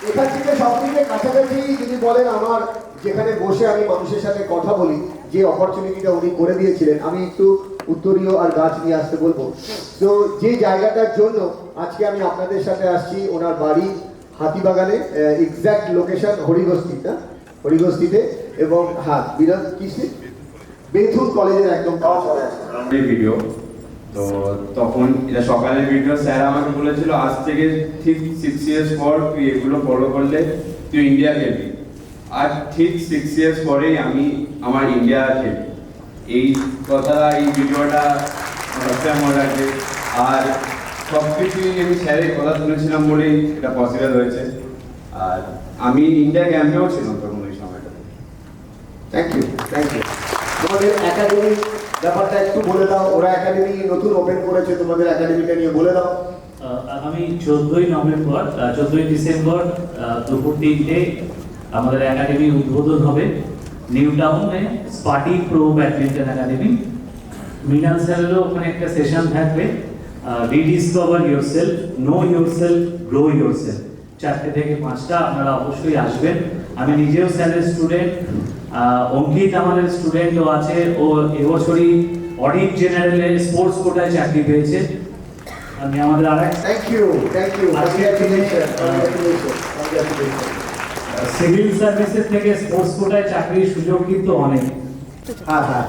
এখান থেকে সব থেকে কাছাকাছি যদি বলেন, আমার যেখানে বসে আমি মানুষের সাথে কথা বলি, যে অপরচুনিটিটা উনি করে দিয়েছিলেন, আমি একটু উত্তরীয় আর গাছ নিয়ে আসতে বলবো। তো যে জায়গাটার জন্য আজকে আমি আপনাদের সাথে আসছি, ওনার বাড়ি হাতিবাগানে, এক্স্যাক্ট লোকেশন হরিগস্তিতে, এবং হ্যাঁ বিরাট কিসে বেথুন কলেজের একদম ভিডিও। তো তখন এটা সকালের ভিডিও, স্যার আমাকে বলেছিল আজ থেকে ঠিক 6 years পর তুই এগুলো ফলো করলে তুই ইন্ডিয়া গেবি। আর ঠিক 6 ইয়ার্স পরেই আমি আমার ইন্ডিয়া খেলি। এই কথাটা, এই ভিডিওটা সবচেয়ে আমার লাগে। আর সব কিছুই আমি স্যারের কথা শুনেছিলাম বলেই এটা পসিবল হয়েছে। আর আমি ইন্ডিয়া ক্যাম্পেও ছিলাম তখন ওই সময়টা। Thank you, thank you. তোমাদের একাডেমি ব্যাপারটা একটু বলে দাও। ওরা একাডেমি নতুন ওপেন করেছে, তোমাদের একাডেমিটা নিয়ে বলে দাও। আগামী 14ই ডিসেম্বর দুপুর 3টে আমাদের একাডেমি উদ্বোধন হবে নিউ টাউনে স্পাটি প্রো ব্যাডমিন্টন একাডেমি। মৃণাল স্যারেরও ওখানে একটা সেশন থাকবে, rediscover yourself, know yourself, grow yourself. 4টে থেকে 5টা আপনারা অবশ্যই আসবেন। আমি নিজেও স্যারের স্টুডেন্ট, অঙ্কিত আমাদের স্টুডেন্টও আছে, ও এবছরই অডিট জেনারেলে স্পোর্টস কোটায় চাকরি পেয়েছে। আমি আমাদের thank you, thank you, civil সার্ভিসের থেকে স্পোর্টস কোটায় চাকরির সুযোগ কিন্তু অনেক। হ্যাঁ হ্যাঁ,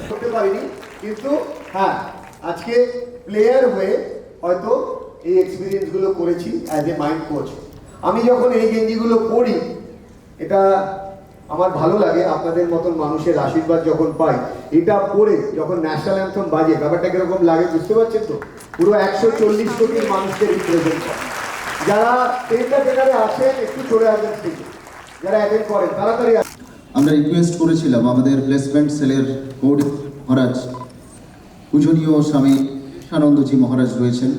করতে পারিনি, কিন্তু হ্যাঁ আজকে প্লেয়ার হয়ে হয়তো এই এক্সপিরিয়েন্সগুলো করেছি অ্যাজ এ মাইন্ড কোচ। আমি যখন এই গেঞ্জিগুলো পরি, এটা আমার ভালো লাগে। আপনাদের মতন মানুষের আশীর্বাদ যখন পাই, এটা পরে যখন ন্যাশনাল অ্যান্থম বাজে, ব্যাপারটা কিরকম লাগে বুঝতে পারছেন তো? পুরো 140 কোটি মানুষকে রিপ্রেজেন্ট করে। যারা ট্রেনারে আসেন একটু চলে আসবেন থেকে, যারা অ্যাটেন্ড করেন তাড়াতাড়ি। আমরা রিকোয়েস্ট করেছিলাম আমাদের প্লেসমেন্ট সেলের বোর্ড মহারাজ, পূজনীয় স্বামী সানন্দজি মহারাজ রয়েছেন।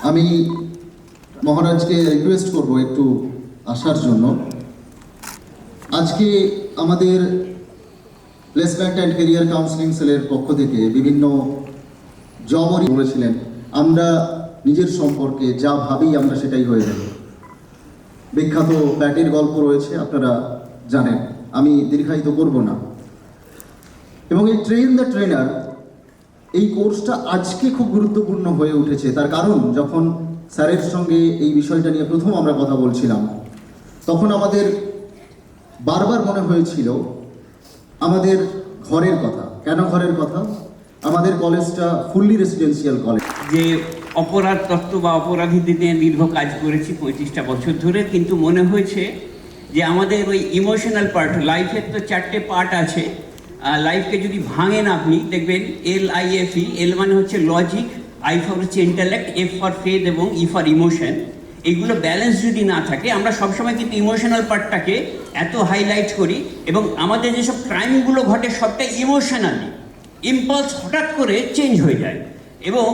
আমি মহারাজকে রিকোয়েস্ট করব একটু আসার জন্য। আজকে আমাদের প্লেসমেন্ট অ্যান্ড ক্যারিয়ার কাউন্সিলিং সেলের পক্ষ থেকে বিভিন্ন জবরই বলেছিলেন, আমরা নিজের সম্পর্কে যা ভাবি আমরা সেটাই হয়ে যাব। বিখ্যাত প্যাটির গল্প রয়েছে, আপনারা জানেন, আমি দীর্ঘায়িত করব না। এবং এই ট্রেন দ্য ট্রেনার, এই কোর্সটা আজকে খুব গুরুত্বপূর্ণ হয়ে উঠেছে। তার কারণ যখন স্যারের সঙ্গে এই বিষয়টা নিয়ে প্রথম আমরা কথা বলছিলাম, তখন আমাদের বারবার মনে হয়েছিল আমাদের ঘরের কথা। কেন ঘরের কথা? আমাদের কলেজটা ফুললি রেসিডেন্সিয়াল কলেজ। যে অপরাধ তত্ত্ব বা অপরাধীদের নিয়ে দীর্ঘ কাজ করেছি 25টা বছর ধরে, কিন্তু মনে হয়েছে যে আমাদের ওই ইমোশনাল পার্ট, লাইফের তো 4টে পার্ট আছে। লাইফকে যদি ভাঙেন আপনি দেখবেন LIFE, এল মানে হচ্ছে লজিক, I ফর হচ্ছে ইন্টেলেক্ট, F ফর ফেথ এবং E ফর ইমোশন। এইগুলো ব্যালেন্স যদি না থাকে, আমরা সবসময় কিন্তু ইমোশনাল পার্টটাকে এত হাইলাইট করি, এবং আমাদের যেসব ক্রাইমগুলো ঘটে সবটাই ইমোশনালি, ইম্পালস হঠাৎ করে চেঞ্জ হয়ে যায়। এবং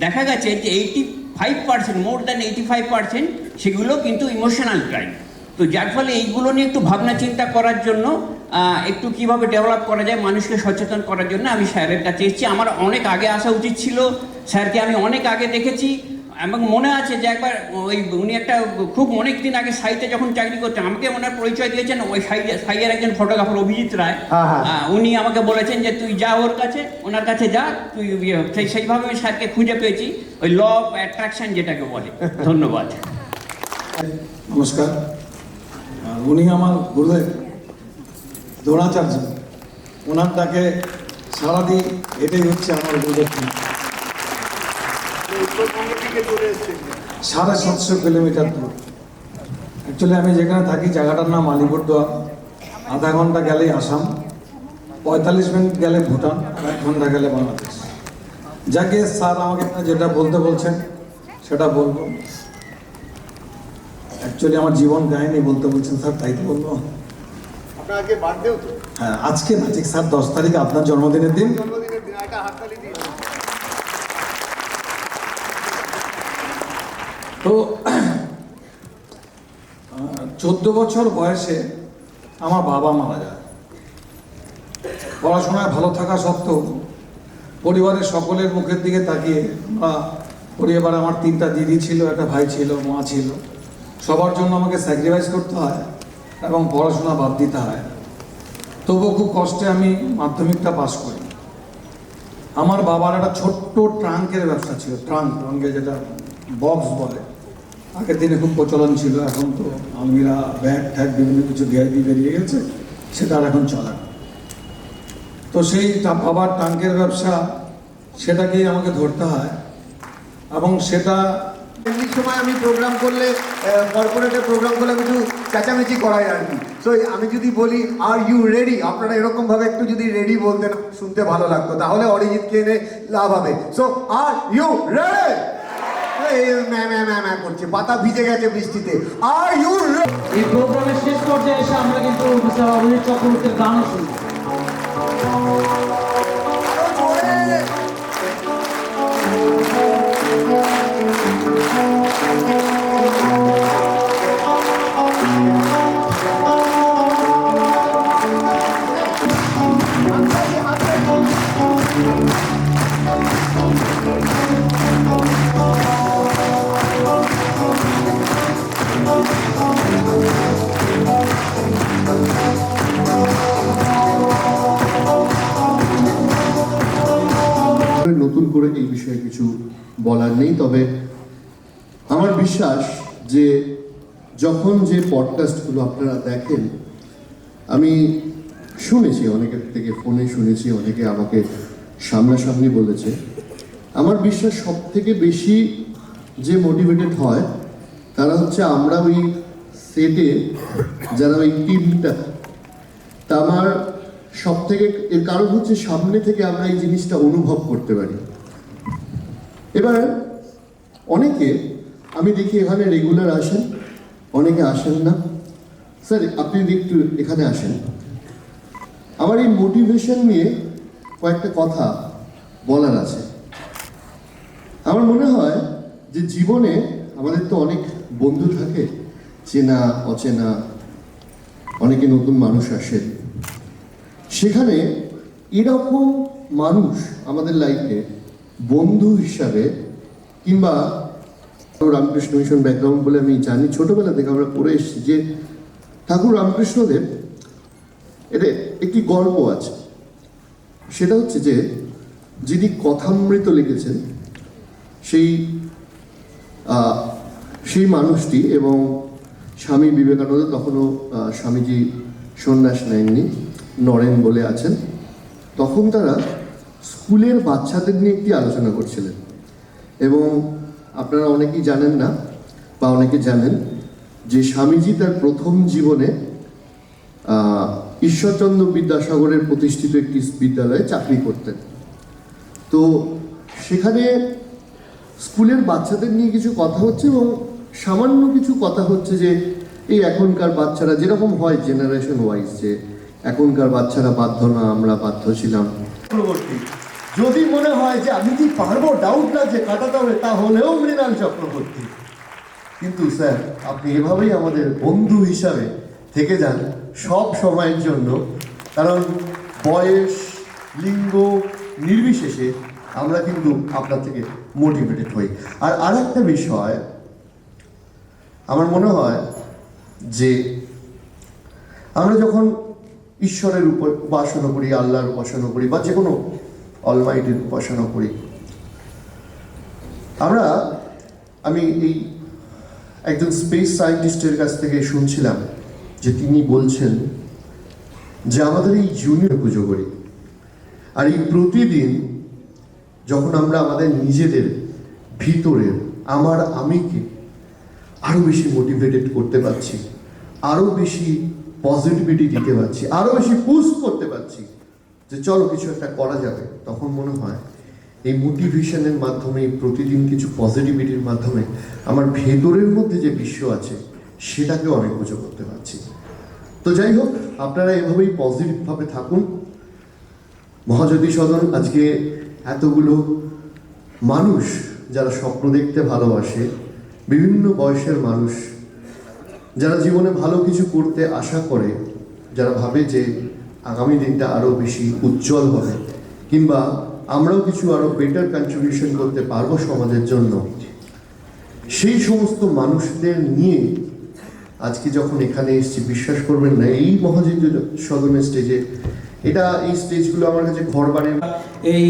দেখা গেছে যে 85%, মোর দ্যান 85% সেগুলো কিন্তু ইমোশনাল ক্রাইম। তো যার ফলে এইগুলো নিয়ে একটু ভাবনা চিন্তা করার জন্য, একটু কিভাবে ডেভেলপ করা যায়, মানুষকে সচেতন করার জন্য আমি স্যারের কাছে এসেছি। আমার অনেক আগে আসা উচিত ছিল, স্যারকে আমি অনেক আগে দেখেছি। এবং মনে আছে যে একবার উনি একটা খুব অনেক দিন আগে সাইতে যখন চাকরি করতেন, আমাকে ওনার পরিচয় দিয়েছেন ওই সাইয়ের একজন ফটোগ্রাফার অভিজিৎ রায়। উনি আমাকে বলেছেন যে তুই যা ওর কাছে, ওনার কাছে যা, তুই সেইভাবে আমি স্যারকে খুঁজে পেয়েছি, ওই ল অফ অ্যাট্রাকশন যেটাকে বলে। ধন্যবাদ। নমস্কার। উনি আমার গুরুদেব দ্রোণাচার্য, ওনার ডাকে সারা দিই, এটাই হচ্ছে আমার গুরুদেব। 750 কিলোমিটার দূর। অ্যাকচুয়ালি আমি যেখানে থাকি জায়গাটার নাম আলিপুরদুয়ার। আধা ঘন্টা গেলেই আসাম, 45 মিনিট গেলে ভুটান, আর 1 ঘন্টা গেলে বাংলাদেশ। যাকে স্যার আমাকে যেটা বলতে বলছেন সেটা বলবো। অ্যাকচুয়ালি আমার জীবন কাহিনী বলতে বলছেন স্যার, তাই তো বলবো। হ্যাঁ, আজকে না, ঠিক স্যার 10 তারিখ আপনার জন্মদিনের দিন। তো 14 বছর বয়সে আমার বাবা মারা যায়। পড়াশোনায় ভালো থাকা সত্ত্বেও পরিবারের সকলের মুখের দিকে তাকিয়ে, পরিবারে আমার 3টা দিদি ছিল, একটা ভাই ছিল, মা ছিল, সবার জন্য আমাকে স্যাক্রিফাইস করতে হয় এবং পড়াশোনা বাদ দিতে হয়। তবুও খুব কষ্টে আমি মাধ্যমিকটা পাস করি। আমার বাবার একটা ছোট্ট ট্রাঙ্কের ব্যবসা ছিল, ট্রাঙ্কে যেটা বক্স বলে, আগের দিনে খুব প্রচলন ছিল। এখন তো আলমিরা, ব্যাগ ট্যাগ বিভিন্ন কিছু ভিআইপি বেরিয়ে গেছে, সেটা আর এখন চলে না। তো সেই বাবার ট্রাঙ্কের ব্যবসা সেটাকেই আমাকে ধরতে হয় এবং সেটা এমনি সময় আমি প্রোগ্রাম করলে, কর্পোরেটে প্রোগ্রাম করলে আমি একটু চেঁচামেচি করাই আর কি। সো আমি যদি বলি আর ইউ রেডি, আপনারা এরকমভাবে একটু যদি রেডি বলতেন শুনতে ভালো লাগতো, তাহলে অরিজিৎকে এনে লাভ হবে। So are you ready? করছে, পাতা ভিজে গেছে বৃষ্টিতে। Are you ready? এই প্রোগ্রামের শেষ পর্যায়ে এসে আমরা কিন্তু মিস্টার অরিজিৎ চক্রবর্তীর গানও শুনবো। নতুন করে এই বিষয়ে কিছু বলার নেই, তবে আমার বিশ্বাস যে যখন যে পডকাস্টগুলো আপনারা দেখেন, আমি শুনেছি অনেকের থেকে, ফোনে শুনেছি, অনেকে আমাকে সামনাসামনি বলেছে, আমার বিশ্বাস সব থেকে বেশি যে মোটিভেটেড হয় তারা হচ্ছে আমরা ওই সেটে যারা ওই টিমটা, তা আমার সব থেকে এর কারণ হচ্ছে সামনে থেকে আমরা এই জিনিসটা অনুভব করতে পারি। এবার অনেকে আমি দেখি এখানে রেগুলার আসেন, অনেকে আসেন না। স্যার আপনি একটু এখানে আসেন। আমার এই মোটিভেশন নিয়ে কয়েকটা কথা বলার আছে। আমার মনে হয় যে জীবনে আমাদের তো অনেক বন্ধু থাকে, চেনা অচেনা, অনেকে নতুন মানুষ আসে। সেখানে এরকম মানুষ আমাদের লাইফে বন্ধু হিসাবে, কিংবা রামকৃষ্ণ মিশন ব্যাকগ্রাউন্ড বলে আমি জানি, ছোটবেলা থেকে আমরা পড়ে এসেছি যে ঠাকুর রামকৃষ্ণদেব এটা একটি গল্প আছে। সেটা হচ্ছে যে যিনি কথামৃত লিখেছেন সেই মানুষটি, এবং স্বামী বিবেকানন্দ তখনও স্বামীজি সন্ন্যাস নেননি, নরেন বলে আছেন, তখন তারা স্কুলের বাচ্চাদের নিয়ে একটি আলোচনা করছিলেন। এবং আপনারা অনেকেই জানেন না বা অনেকে জানেন যে স্বামীজি তার প্রথম জীবনে ঈশ্বরচন্দ্র বিদ্যাসাগরের প্রতিষ্ঠিত একটি বিদ্যালয়ে চাকরি করতেন। তো সেখানে স্কুলের বাচ্চাদের নিয়ে কিছু কথা হচ্ছে, এবং সামান্য কিছু কথা হচ্ছে যে এই এখনকার বাচ্চারা যেরকম হয় জেনারেশন ওয়াইজ, যে এখনকার বাচ্চারা বাধ্য না, আমরা বাধ্য ছিলাম। যদি মনে হয় যে আমি কি পারবো, ডাউট লাগছে, কাটাতে হবে, তাহলেও মৃণাল চক্রবর্তী। কিন্তু স্যার আপনি এভাবেই আমাদের বন্ধু হিসাবে থেকে যান সব সময়ের জন্য, কারণ বয়স লিঙ্গ নির্বিশেষে আমরা কিন্তু আপনার থেকে মোটিভেটেড হই। আর আরেকটা বিষয় আমার মনে হয় যে আমরা যখন ঈশ্বরের উপর উপাসনা করি, আল্লাহর উপাসনা করি, বা যে কোনো অলমাইটির উপাসনা করি, আমি এই একজন স্পেস সায়েন্টিস্টের কাছ থেকে শুনছিলাম যে তিনি বলছেন যে আমাদের এই ইউনিয়ন পুজো করি, আর এই প্রতিদিন যখন আমরা আমাদের নিজেদের ভিতরের আমিকে আরো বেশি মোটিভেটেড করতে পারছি, আরো বেশি পজিটিভিটি দিতে পারছি, আরো বেশি পুশ করতে পারছি যে চলো কিছু একটা করা যাবে, তখন মনে হয় এই মোটিভেশনের মাধ্যমে, প্রতিদিন কিছু পজিটিভিটির মাধ্যমে আমার ভেতরের মধ্যে যে বিশ্ব আছে সেটাকেও আমি পুজো করতে পারছি। তো যাই হোক, আপনারা এভাবেই পজিটিভভাবে থাকুন। মহাজ্যোতি সদন আজকে এতগুলো মানুষ যারা স্বপ্ন দেখতে ভালোবাসে, বিভিন্ন বয়সের মানুষ যারা জীবনে ভালো কিছু করতে আশা করে, যারা ভাবে যে আগামী দিনটা আরও বেশি উজ্জ্বল হবে, কিংবা আমরাও কিছু আরও বেটার কন্ট্রিবিউশন করতে পারবো সমাজের জন্য, সেই সমস্ত মানুষদের নিয়ে আজকে যখন এখানে এসেছি, বিশ্বাস করবেন না, এই মহাজ্যোতি সদনের স্টেজে, এই স্টেজগুলো আমার কাছে ঘর বাড়ির। এই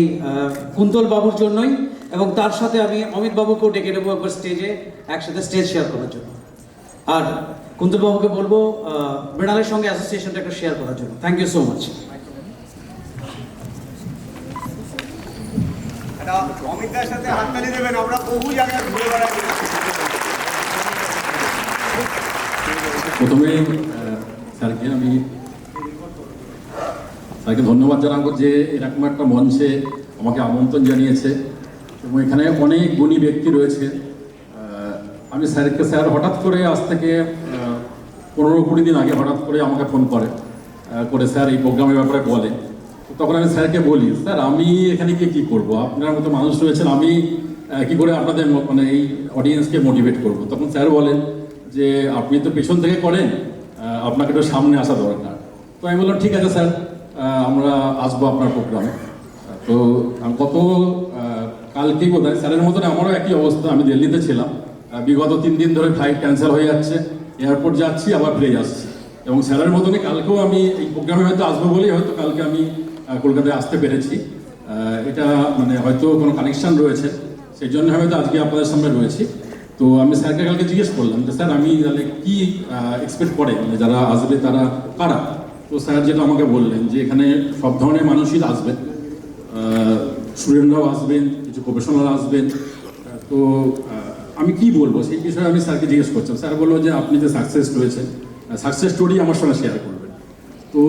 কুন্তল বাবুর জন্যই, এবং তার সাথে আমি অমিত বাবুকেও ডেকে নেবো একবার স্টেজে, একসাথে স্টেজ শেয়ার করার জন্য। আর কুন্তল বাবুকে বলবো মৃণালের সঙ্গে অ্যাসোসিয়েশনটা একটু শেয়ার করার জন্য। Thank you so much. অমিতার সাথে হাততালি দেবেন, আমরা বহু জায়গায় ঘুরে বেড়াই। প্রথমেই স্যারকে আমি স্যারকে ধন্যবাদ জানাবো যে এরকম একটা মঞ্চে আমাকে আমন্ত্রণ জানিয়েছে এবং এখানে অনেক গুণী ব্যক্তি রয়েছে। আমি স্যার হঠাৎ করে আজ থেকে 15-20 দিন আগে হঠাৎ করে আমাকে ফোন করে স্যার এই প্রোগ্রামের ব্যাপারে বলে। তখন আমি স্যারকে বলি, স্যার আমি এখানে গিয়ে কী করবো, আপনার মতো মানুষ রয়েছেন, আমি কী করে আপনাদের মানে এই অডিয়েন্সকে মোটিভেট করব। তখন স্যার বলেন যে আপনি তো পেছন থেকে করেন, আপনাকে একটু সামনে আসা দরকার। তো আমি বললাম ঠিক আছে স্যার, আমরা আসবো আপনার প্রোগ্রামে। তো কালকেই বোধ হয় স্যারের মতন আমারও একই অবস্থা। আমি দিল্লিতে ছিলাম, বিগত 3 দিন ধরে ফ্লাইট ক্যান্সেল হয়ে যাচ্ছে, এয়ারপোর্ট যাচ্ছি আবার ফিরে আসছি। এবং স্যারের মতনই কালকেও আমি এই প্রোগ্রামে হয়তো আসবো বলেই হয়তো কালকে আমি কলকাতায় আসতে পেরেছি। এটা মানে হয়তো কোনো কানেকশান রয়েছে, সেই জন্য হয়তো আজকে আপনাদের সামনে রয়েছি। তো আমি স্যারকে কালকে জিজ্ঞেস করলাম যে স্যার আমি তাহলে কী এক্সপেক্ট করে, মানে যারা আসবে তারা কারা। তো স্যার যেটা আমাকে বললেন যে এখানে সব ধরনের মানুষই আসবেন, স্টুডেন্টরাও আসবেন, কিছু প্রফেশনাল আসবেন। তো আমি কি বলবো সেই বিষয়ে আমি স্যারকে জিজ্ঞেস করছিলাম। স্যার বললো যে আপনি যে সাকসেস রয়েছেন, সাকসেস স্টোরি আমার সঙ্গে শেয়ার করবেন। তো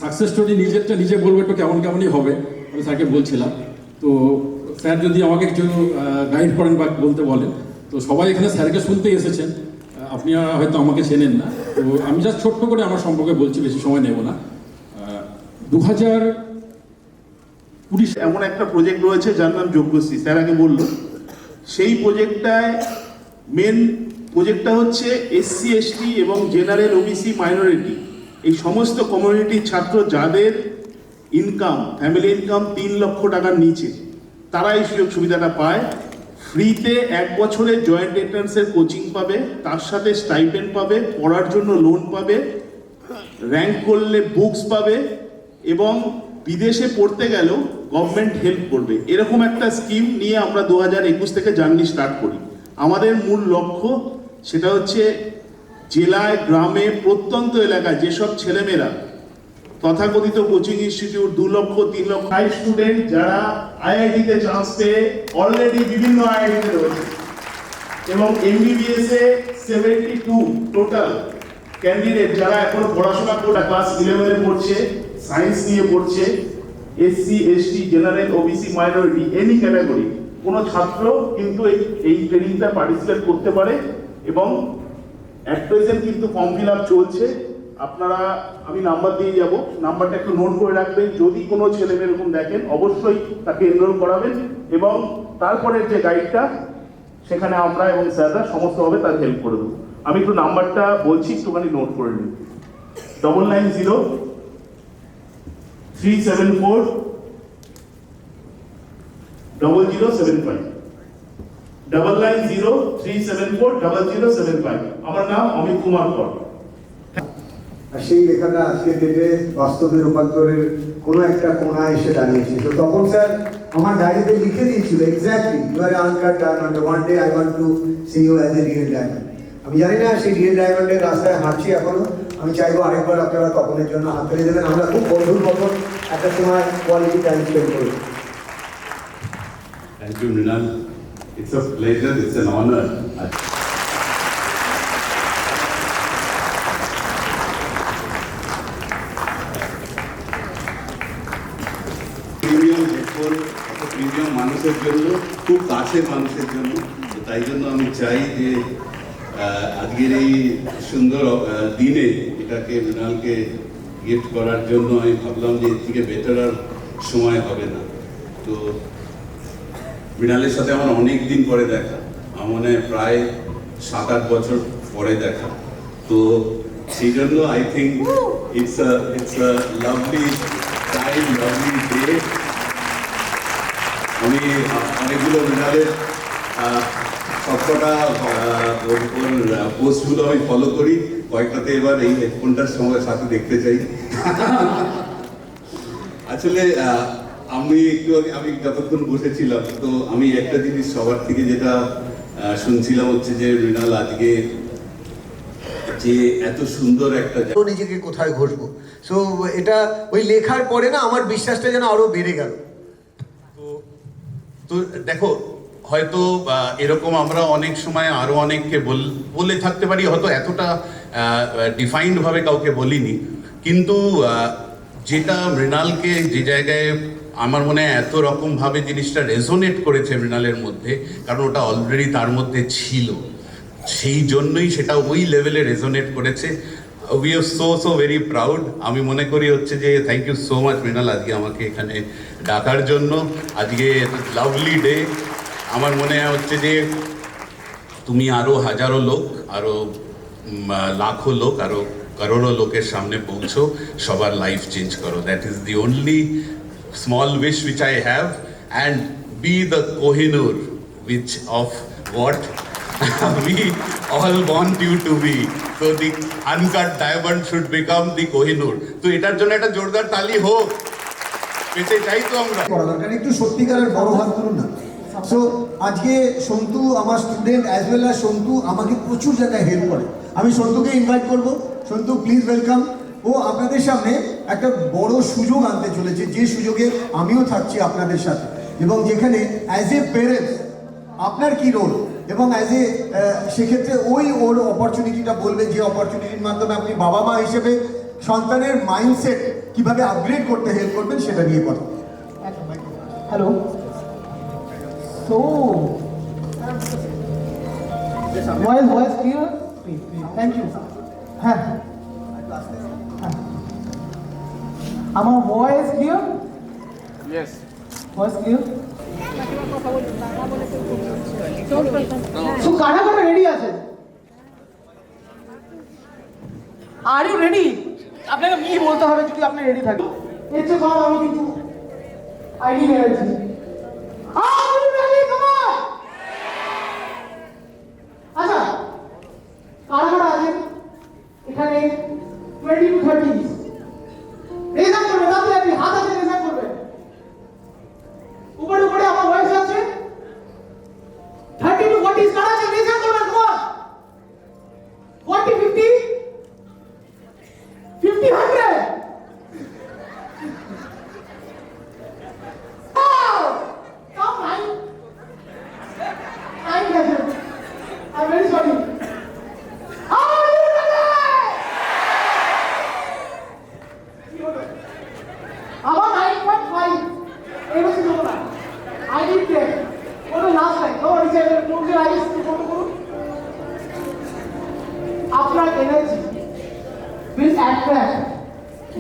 সাকসেস স্টোরি নিজেরটা নিজে বলবো একটু কেমনই হবে, আমি স্যারকে বলছিলাম। তো স্যার যদি আমাকে একটু গাইড করেন বা বলতে বলেন। তো সবাই এখানে স্যারকে শুনতে এসেছেন, আপনি হয়তো আমাকে চেনেন না। তো আমি জাস্ট ছোট্ট করে আমার সম্পর্কে বলছি, বেশি সময় নেব না। 2020 এমন একটা প্রজেক্ট রয়েছে যার নাম যোগ্যশ্রী, স্যার আগে বললো। সেই প্রজেক্টটা হচ্ছে SC ST এবং জেনারেল OBC মাইনরিটি, এই সমস্ত কমিউনিটির ছাত্র যাদের ফ্যামিলি ইনকাম 3 লক্ষ টাকার নিচে, তারা এই সুযোগ সুবিধাটা পায়। ফ্রিতে 1 বছরের জয়েন্ট এন্ট্রান্সের কোচিং পাবে, তার সাথে স্টাইপেন্ড পাবে, পড়ার জন্য লোন পাবে, র্যাঙ্ক করলে বুকস পাবে এবং বিদেশে পড়তে গেলেও গভর্নমেন্ট হেল্প করবে। এরকম একটা স্কিম নিয়ে আমরা 2021 থেকে জার্নি স্টার্ট করি। আমাদের মূল লক্ষ্য সেটা হচ্ছে জেলায়, গ্রামে, প্রত্যন্ত এলাকায় যেসব ছেলেমেয়েরা তথাকথিত কোচিং ইনস্টিটিউট 2 লক্ষ 3 লক্ষ স্টুডেন্ট যারা IIT-তে চান্স পেয়ে অলরেডি বিভিন্ন IIT-তে রয়েছে এবং MBBS এ 72 টোটাল ক্যান্ডিডেট যারা এখনো পড়াশোনা করে ক্লাস 11-এ পড়ছে, সায়েন্স নিয়ে পড়ছে, SC ST general OBC minority any category কোনো ছাত্র কিন্তু এই ট্রেনিংটা পার্টিসিপেট করতে পারে। এবং অ্যাট প্রেজেন্ট কিন্তু ফর্ম ফিল আপ চলছে। আপনারা, আমি নাম্বার দিয়ে যাব, নাম্বারটা একটু নোট করে রাখবেন। যদি কোনো ছেলে এরকম দেখেন অবশ্যই তাকে এনরোল করাবেন এবং তারপরের যে গাইডটা সেখানে আমরা এবং স্যাররা সমস্তভাবে তার হেল্প করে দেবো। আমি একটু নাম্বারটা বলছি, একটুখানি নোট করে নিন। 990374 0075 990374 0075। আমার নাম অমিত কুমার কর। আর সেই লেখাটা আজকের ডেটে বাস্তবে রূপান্তরের কোনো একটা কোণায় এসে দাঁড়িয়েছে। তো তখন স্যার আমার ডায়েরিতে লিখে দিয়েছিল exactly, you are uncut diamond, one day I want to see you as a real diamond. আমি জানি না সেই রিয়েল ডায়মন্ডের রাস্তায় হাঁটছি এখনো। আমি চাইবো আরেকবার আপনারা তপনের জন্য হাত তুলে দেবেন। আমরা খুব বন্ধুর মতন একটা সময় কোয়ালিটি টাইম স্পেন্ড করি। Thank you, Mrinal. It's a pleasure, it's an honor. Premium headphone premium মানুষের জন্য, খুব কাছের মানুষের জন্য। তাই জন্য আমি চাই যে আজকের এই সুন্দর দিনে এটাকে মৃণালকে গিফট করার জন্য আমি ভাবলাম যে এর থেকে বেটার আর সময় হবে না। তো মৃণালের সাথে আমার অনেক দিন পরে দেখা, আমার মনে হয় প্রায় 7-8 বছর পরে দেখা। তো সেই জন্য I think it's a lovely time, lovely day. আমি অনেকগুলো মৃণালের সবকটা পোস্টগুলো আমি ফলো করি, কয়েকটাতে এবার এই হেডফোনটার সঙ্গে সাথে দেখতে চাই। আসলে আমি যতক্ষণ বসেছিলাম তো আমি একটা জিনিস সবার থেকে যেটা শুনছিলাম হচ্ছে যে মৃণাল আজকে যে এত সুন্দর একটা নিজেকে কোথায় ঘষবো। সো এটা ওই লেখার পরে না আমার বিশ্বাসটা যেন আরো বেড়ে গেল। তো তো দেখো হয়তো এরকম আমরা অনেক সময় আরো অনেককে বলে থাকতে পারি, হয়তো এতটা ডিফাইন্ড ভাবে কাউকে বলিনি, কিন্তু যেটা মৃণালকে যে জায়গায় আমার মনে হয় এত রকম ভাবে জিনিসটা রেজোনেট করেছে মৃণালের মধ্যে, কারণ ওটা অলরেডি তার মধ্যে ছিল, সেই জন্যই সেটা ওই লেভেলে রেজোনেট করেছে। We are so very proud. আমি মনে করি হচ্ছে যে thank you so much Mrinal আজকে আমাকে এখানে ডাকার জন্য। আজকে লাভলি ডে। আমার মনে হচ্ছে যে তুমি আরো হাজারো লোক, আরো লাখো লোক, আরো করোড়ো লোকের সামনে পৌঁছো, সবার লাইফ চেঞ্জ করো। That is the only small wish which I have, and B the Kohinoor which of what we all want you to be. So the uncut diamond should become the Kohinoor. তো এটার জন্য একটা জোরদার তালি হোক, পেতে চাই তো আমরা। একটু সত্যিকারের বড় হাত তুলুন না। সো আজকে সন্তু আমার student as well as Santu আমাকে প্রচুর জায়গায় হেল্প করে। আমি সন্তুকে ইনভাইট করব। Santu please welcome. ও আপনাদের সামনে একটা বড় সুযোগ আনতে চলেছে, যে সুযোগে আমিও থাকছি আপনাদের সাথে, এবং যেখানে অ্যাজ এ প্যারেন্টস আপনার কি রোল, এবং অ্যাজ এ সেক্ষেত্রে ওর অপরচুনিটিটা বলবে, যে অপরচুনিটির মাধ্যমে আপনি বাবা মা হিসেবে সন্তানের মাইন্ডসেট কিভাবে আপগ্রেড করতে হেল্প করবেন সেটা নিয়ে কথা। হ্যালো, তো ভয়েস ক্লিয়ার? Thank you. হ্যাঁ, আমার voice clear? Yes, voice clear. কারা কারা রেডি আছে? Are you ready? আপনাকে কি বলতে হবে যদি আপনি রেডি থাকেন? এর চেয়ে কম আমি কিন্তু আইডি মেরেছি। আচ্ছা, কারা কারা আছেন এখানে 20 to 30? রেজাল্ট করবে, তাতে আপনি হাত আছে রেজাল্ট করবে। উপরে উপরে আমার বয়স আছে 30 to 40 কারা আছে রেজাল্ট করবেন? তোমার 40 50 50 100 Come on. I'm very sorry. Are you ready? About 9.5. It was over. I did that. For the last time. No, he said, close your eyes. After energy will attract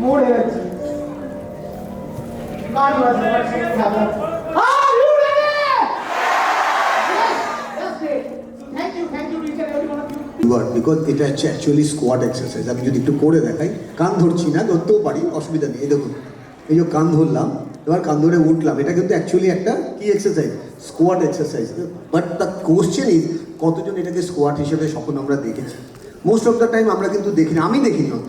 more energy. God was what should happen. Are you ready? Yes, that's great. Thank you, each and every one of you. Because এটা হচ্ছে actually squad exercise. আমি যদি একটু করে দেখাই, কান ধরছি না, ধরতেও পারি, অসুবিধা নেই। এই দেখুন, এই যে কান ধরলাম, এবার কান ধরে উঠলাম, এটা কিন্তু অ্যাকচুয়ালি একটা কি exercise? Squad exercise. But the question is, কতজন এটাকে স্কোয়াড হিসেবে স্বপ্ন আমরা দেখেছি? মোস্ট অফ দ্য টাইম আমরা কিন্তু দেখিনি, আমি দেখিনি অত।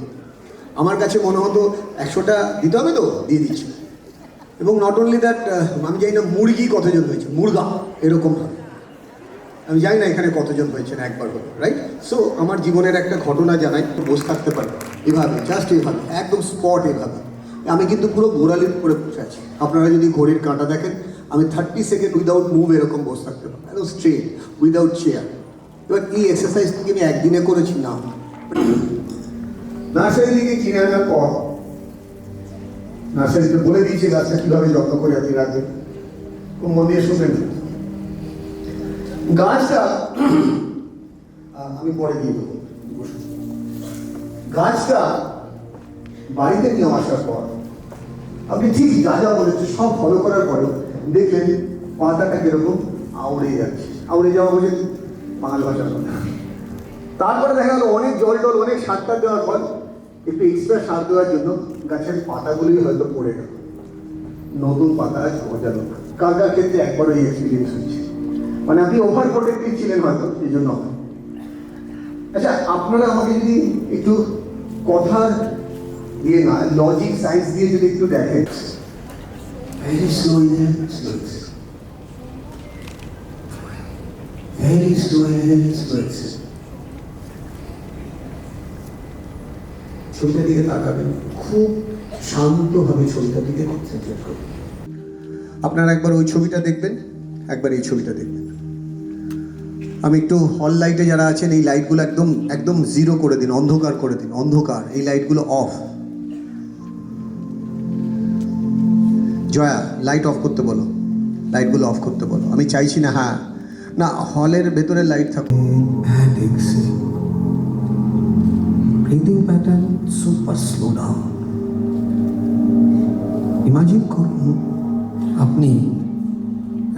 আমার কাছে মনে হতো 100টা দিতে হবে তো দিয়ে দিচ্ছি। এবং নট অনলি দ্যাট, আমি জানি না মুরগি কতজন হয়েছে, মুরগা এরকম হয়, আমি জানি না এখানে কতজন হয়েছে না একবার হলো, রাইট? সো আমার জীবনের একটা ঘটনা জানাই, বসে থাকতে পারি এভাবে, জাস্ট এভাবে, একদম স্পট এভাবে। আমি কিন্তু পুরো গোড়ালির উপরে বসে আছি। আপনারা যদি ঘড়ির কাঁটা দেখেন, আমি 30 সেকেন্ড উইদাউট মুভ এরকম বসে থাকতে পারি, একদম স্ট্রেট, উইদাউট চেয়ার। এবার এই এক্সারসাইজ থেকে আমি একদিনে করেছি না। নার্সারি থেকে কিনে আনার পর নার্সারিতে বলে দিয়েছে গাছটা কীভাবে যত্ন করে আপনি রাখবেন, খুব মন দিয়ে শুনবেন। গাছটা আমি পরে দিয়ে দেবো। গাছটা বাড়িতে নিয়ে আসার পর আপনি ঠিক যা যা বলেছে সব ফলো করার পরে দেখলেন পাতাটা কিরকম আউড়ে যাচ্ছে। আউড়ে যাওয়া বলে বাংলা ভাষা কথা। তারপরে দেখা গেল অনেক জল টল, অনেক সারটা দেওয়ার পর একটু এক্সট্রা সার দেওয়ার জন্য গাছের পাতাগুলোই হয়তো পড়ে গেল, নতুন পাতা গজালো। কার কার ক্ষেত্রে একবার এই এক্সপিরিয়েন্স হচ্ছে, মানে আপনি ওভার প্রোটেক্টিভ ছিলেন হয়তো, এই জন্য। আচ্ছা, আপনারা আমাকে যদি একটু কথা দিয়ে না, লজিক সায়েন্স দিয়ে যদি একটু দেখেন, ভেরি স্লোলি, ভেরি স্লোলি ছবিটার দিকে তাকাবেন, খুব শান্তভাবে ছবিটার দিকে কনসেন্ট্রেট করবেন। আপনারা একবার ওই ছবিটা দেখবেন, একবার এই ছবিটা দেখবেন। আমি একটু হল লাইটে যারা আছেন এই লাইটগুলো একদম একদম জিরো করে দিন, অন্ধকার করে দিন, অন্ধকার, এই লাইটগুলো অফ। জয়া লাইট অফ করতে বলো, লাইটগুলো অফ করতে বলো। আমি চাইছি না, হ্যাঁ না, হলের ভেতরে লাইট থাকুক। And exhale. Breathing pattern super slow down. Imagine করুন আপনি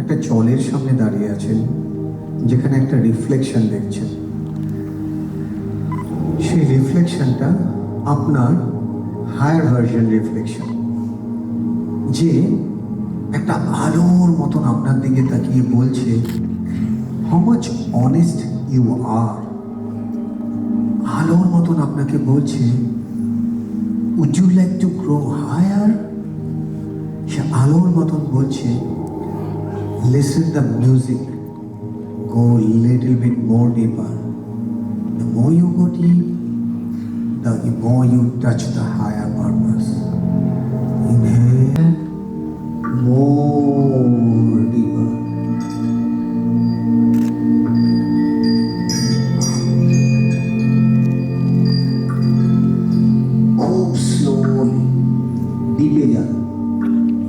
একটা জলের সামনে দাঁড়িয়ে আছেন যেখানে একটা রিফ্লেকশন দেখছেন। সেই রিফ্লেকশনটা আপনার হায়ার ভার্সন রিফ্লেকশন, যে একটা আলোর মতন আপনার দিকে তাকিয়ে বলছে how much honest you are. আলোর মতন আপনাকে বলছে would you like to grow higher. সে আলোর মতন বলছে listen the music, go little bit more deeper. The more you go deep, the more you touch the higher purpose. Inhale, more deeper. খুব slowly ডিপে যান,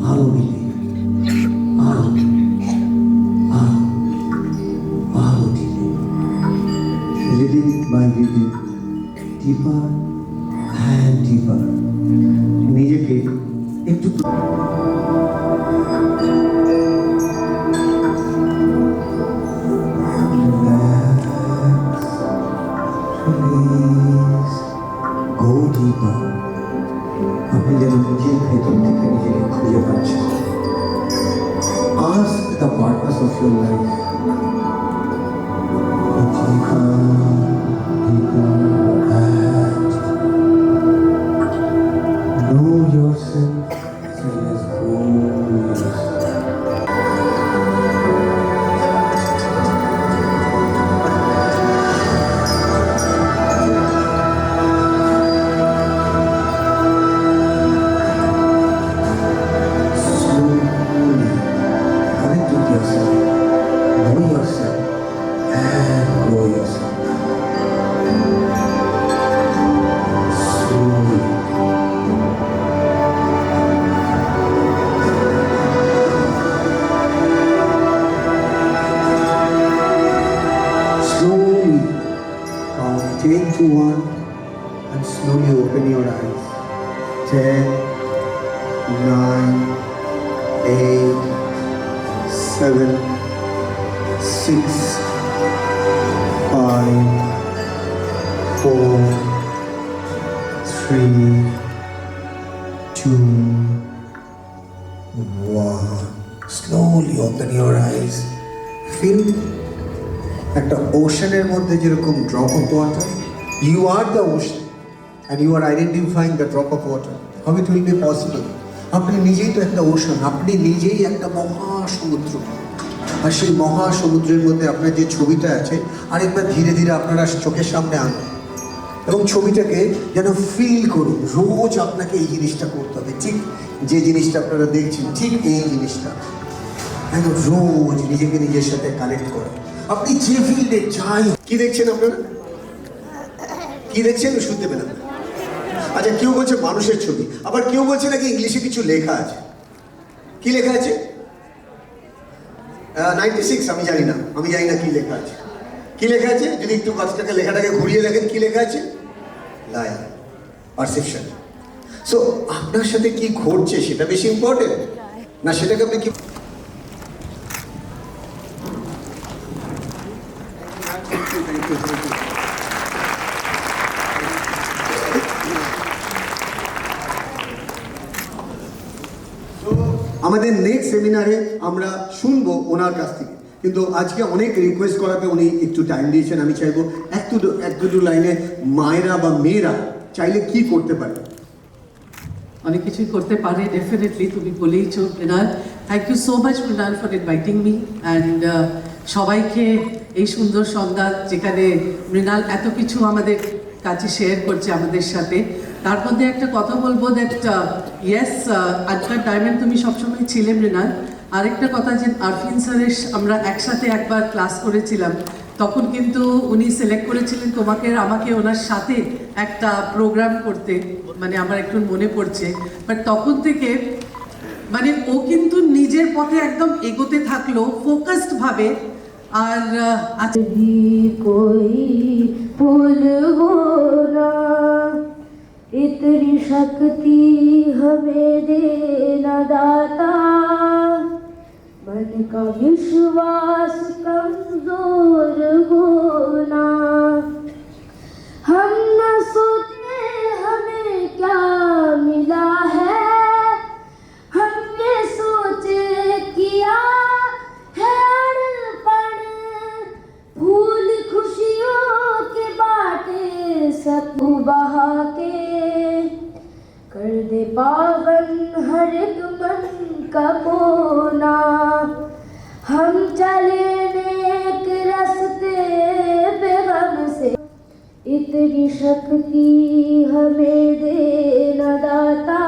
আরো ডিপে, আরো আরো আরো ডিপে, লিডিং বাই লিডিং, ডিপার অ্যান্ড ডিপার। নিজেকে একটু go deeper. আপনি যেন নিজের ভেতর থেকে নিজেকে খুঁজে পাচ্ছেন। Ask the purpose of your life. Deeper, deeper, and know yourself. So let's go yourself. Slowly count 10 to 1 and slowly open your eyes. 10, 9, 8, 7, 6, 5, 4, 3, 2, 1. Slowly open your eyes. Feel একটা ওশানের মধ্যে যেরকম drop of water, you are the ocean and you are identifying the drop of water. How it will be possible? আপনি নিজেই তো একটা ocean, আপনি নিজেই একটা মহাসমুদ্র, আর সেই মহাসমুদ্রের মধ্যে আপনার যে ছবিটা আছে আরেকবার ধীরে ধীরে আপনারা চোখের সামনে আনুন এবং ছবিটাকে যেন ফিল করুন। রোজ আপনাকে এই জিনিসটা করতে হবে, ঠিক যে জিনিসটা আপনারা দেখছেন ঠিক এই জিনিসটা, যেন রোজ নিজেকে নিজের সাথে কানেক্ট করে। আপনি যে ফিল্ডে যাই, কি দেখছেন আপনারা, কি দেখছেন শুনতে পেলাম? আচ্ছা, কেউ বলছে মানুষের ছবি, আবার কেউ বলছে নাকি ইংলিশে কিছু লেখা আছে। কি লেখা আছে? 96, আমি জানি না কি লেখা আছে। কি লেখা আছে? যদি একটু কাজটাকে লেখাটাকে ঘুরিয়ে দেখেন, কি লেখা আছে? লায়া, পারসেপশন। সো আপনার সাথে কি ঘটছে সেটা বেশি ইম্পর্টেন্ট না সেটাকে আপনি কি আমাদের নেক্সট সেমিনারে আমরা শুনবো ওনার কাছ থেকে, কিন্তু আজকে অনেক রিকোয়েস্ট করাতে উনি একটু টাইম দিয়েছেন। আমি চাইবো এক দুটো লাইনে মায়েরা বা মেয়েরা চাইলে কি করতে পারে। অনেক কিছুই করতে পারে ডেফিনেটলি, তুমি বলেইছো Mrinal. Thank you so much Mrinal for inviting me and সবাইকে এই সুন্দর সন্ধ্যা যেখানে মৃণাল এত কিছু আমাদের কাছে শেয়ার করছে আমাদের সাথে। তার মধ্যে একটা কথা বলবো দ্যাট ইয়েস, আজকাল ডায়মন্ড তুমি সবসময় ছিলে মৃণাল, আরেকটা কথা যে আরফিন স্যারের আমরা একসাথে একবার ক্লাস করেছিলাম, তখন কিন্তু উনি সিলেক্ট করেছিলেন তোমাকে আর আমাকে ওনার সাথে একটা প্রোগ্রাম করতে, মানে আমার একটু মনে পড়ছে। বাট তখন থেকে মানে ও কিন্তু নিজের পথে একদম এগোতে থাকলো ফোকাসড ভাবে। আর कोई भूल हो ना, इतनी शक्ति हमें देना दाता, मन का विश्वास कमजोर होना, हम न सोचते हमें क्या मिला है, हमने सोचे किया है अड़पण, फूल खुशियों के बाटे सब बहा के, कर दे पावन हर एक मन का कोना, हम चले नेक रास्ते पे गम से, इतनी शक्ति हमें देना दाता,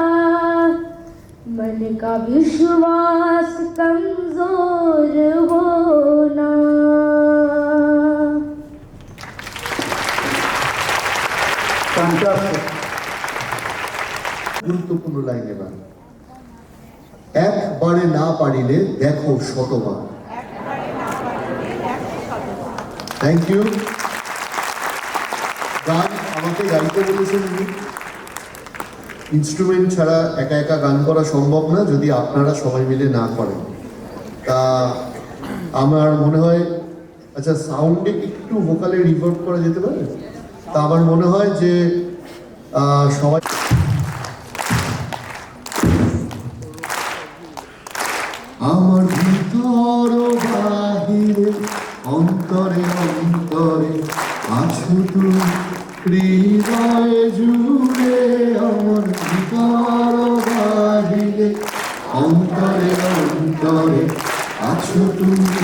मन का विश्वास कमजोर होना। গুরুত্বপূর্ণ লাইন এবার, একবারে না পারিলে দেখো শতবার। Thank you. গান আমাকে গাইতে বলেছেন, ইনস্ট্রুমেন্ট ছাড়া একা একা গান করা সম্ভব না যদি আপনারা সবাই মিলে না করেন। তা আমার মনে হয়, আচ্ছা সাউন্ডে একটু ভোকালে রিভার্ব করা যেতে পারে? তা আমার মনে হয় যে সবাই আমার ভিতর বাহিরে অন্তরে অন্তরে আছো তুমি, হৃদয় জুড়ে আমার ভিতর বাহিরে অন্তরে অন্তরে আছো তুমি,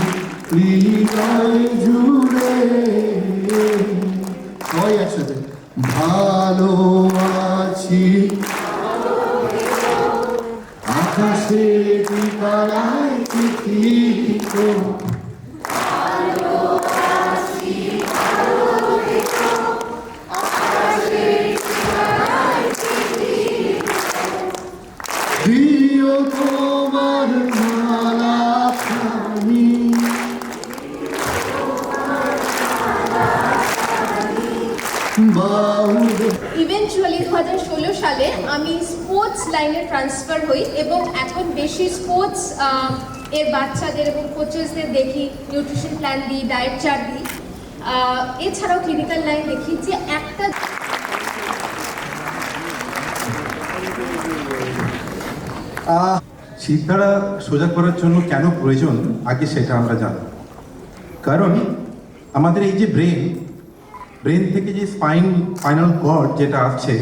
হৃদয় জুড়ে। সবাই একসাথে, ভালো আছি আকাশে তারায় চিঠিত, প্রিয় তোমার মালা খানি, ইভেনচুয়ালি 2016 সালে আমি স্পোর্টস লাইনে ট্রান্সফার হই এবং এখন বেশি স্পোর্টস এর বাচ্চাদের এবং কোচেসদের দেখি, নিউট্রিশন প্ল্যান দিই, ডায়েট চার্ট দিই, এছাড়াও ক্লিনিক্যাল লাইন দেখি। যে একটা শিরদাঁড়া সোজা করার জন্য কেন প্রয়োজন আগে সেটা আমরা জানি। কারণ আমাদের এই যে ব্রেন থেকে যে স্পাইনাল কর্ড যেটা আছে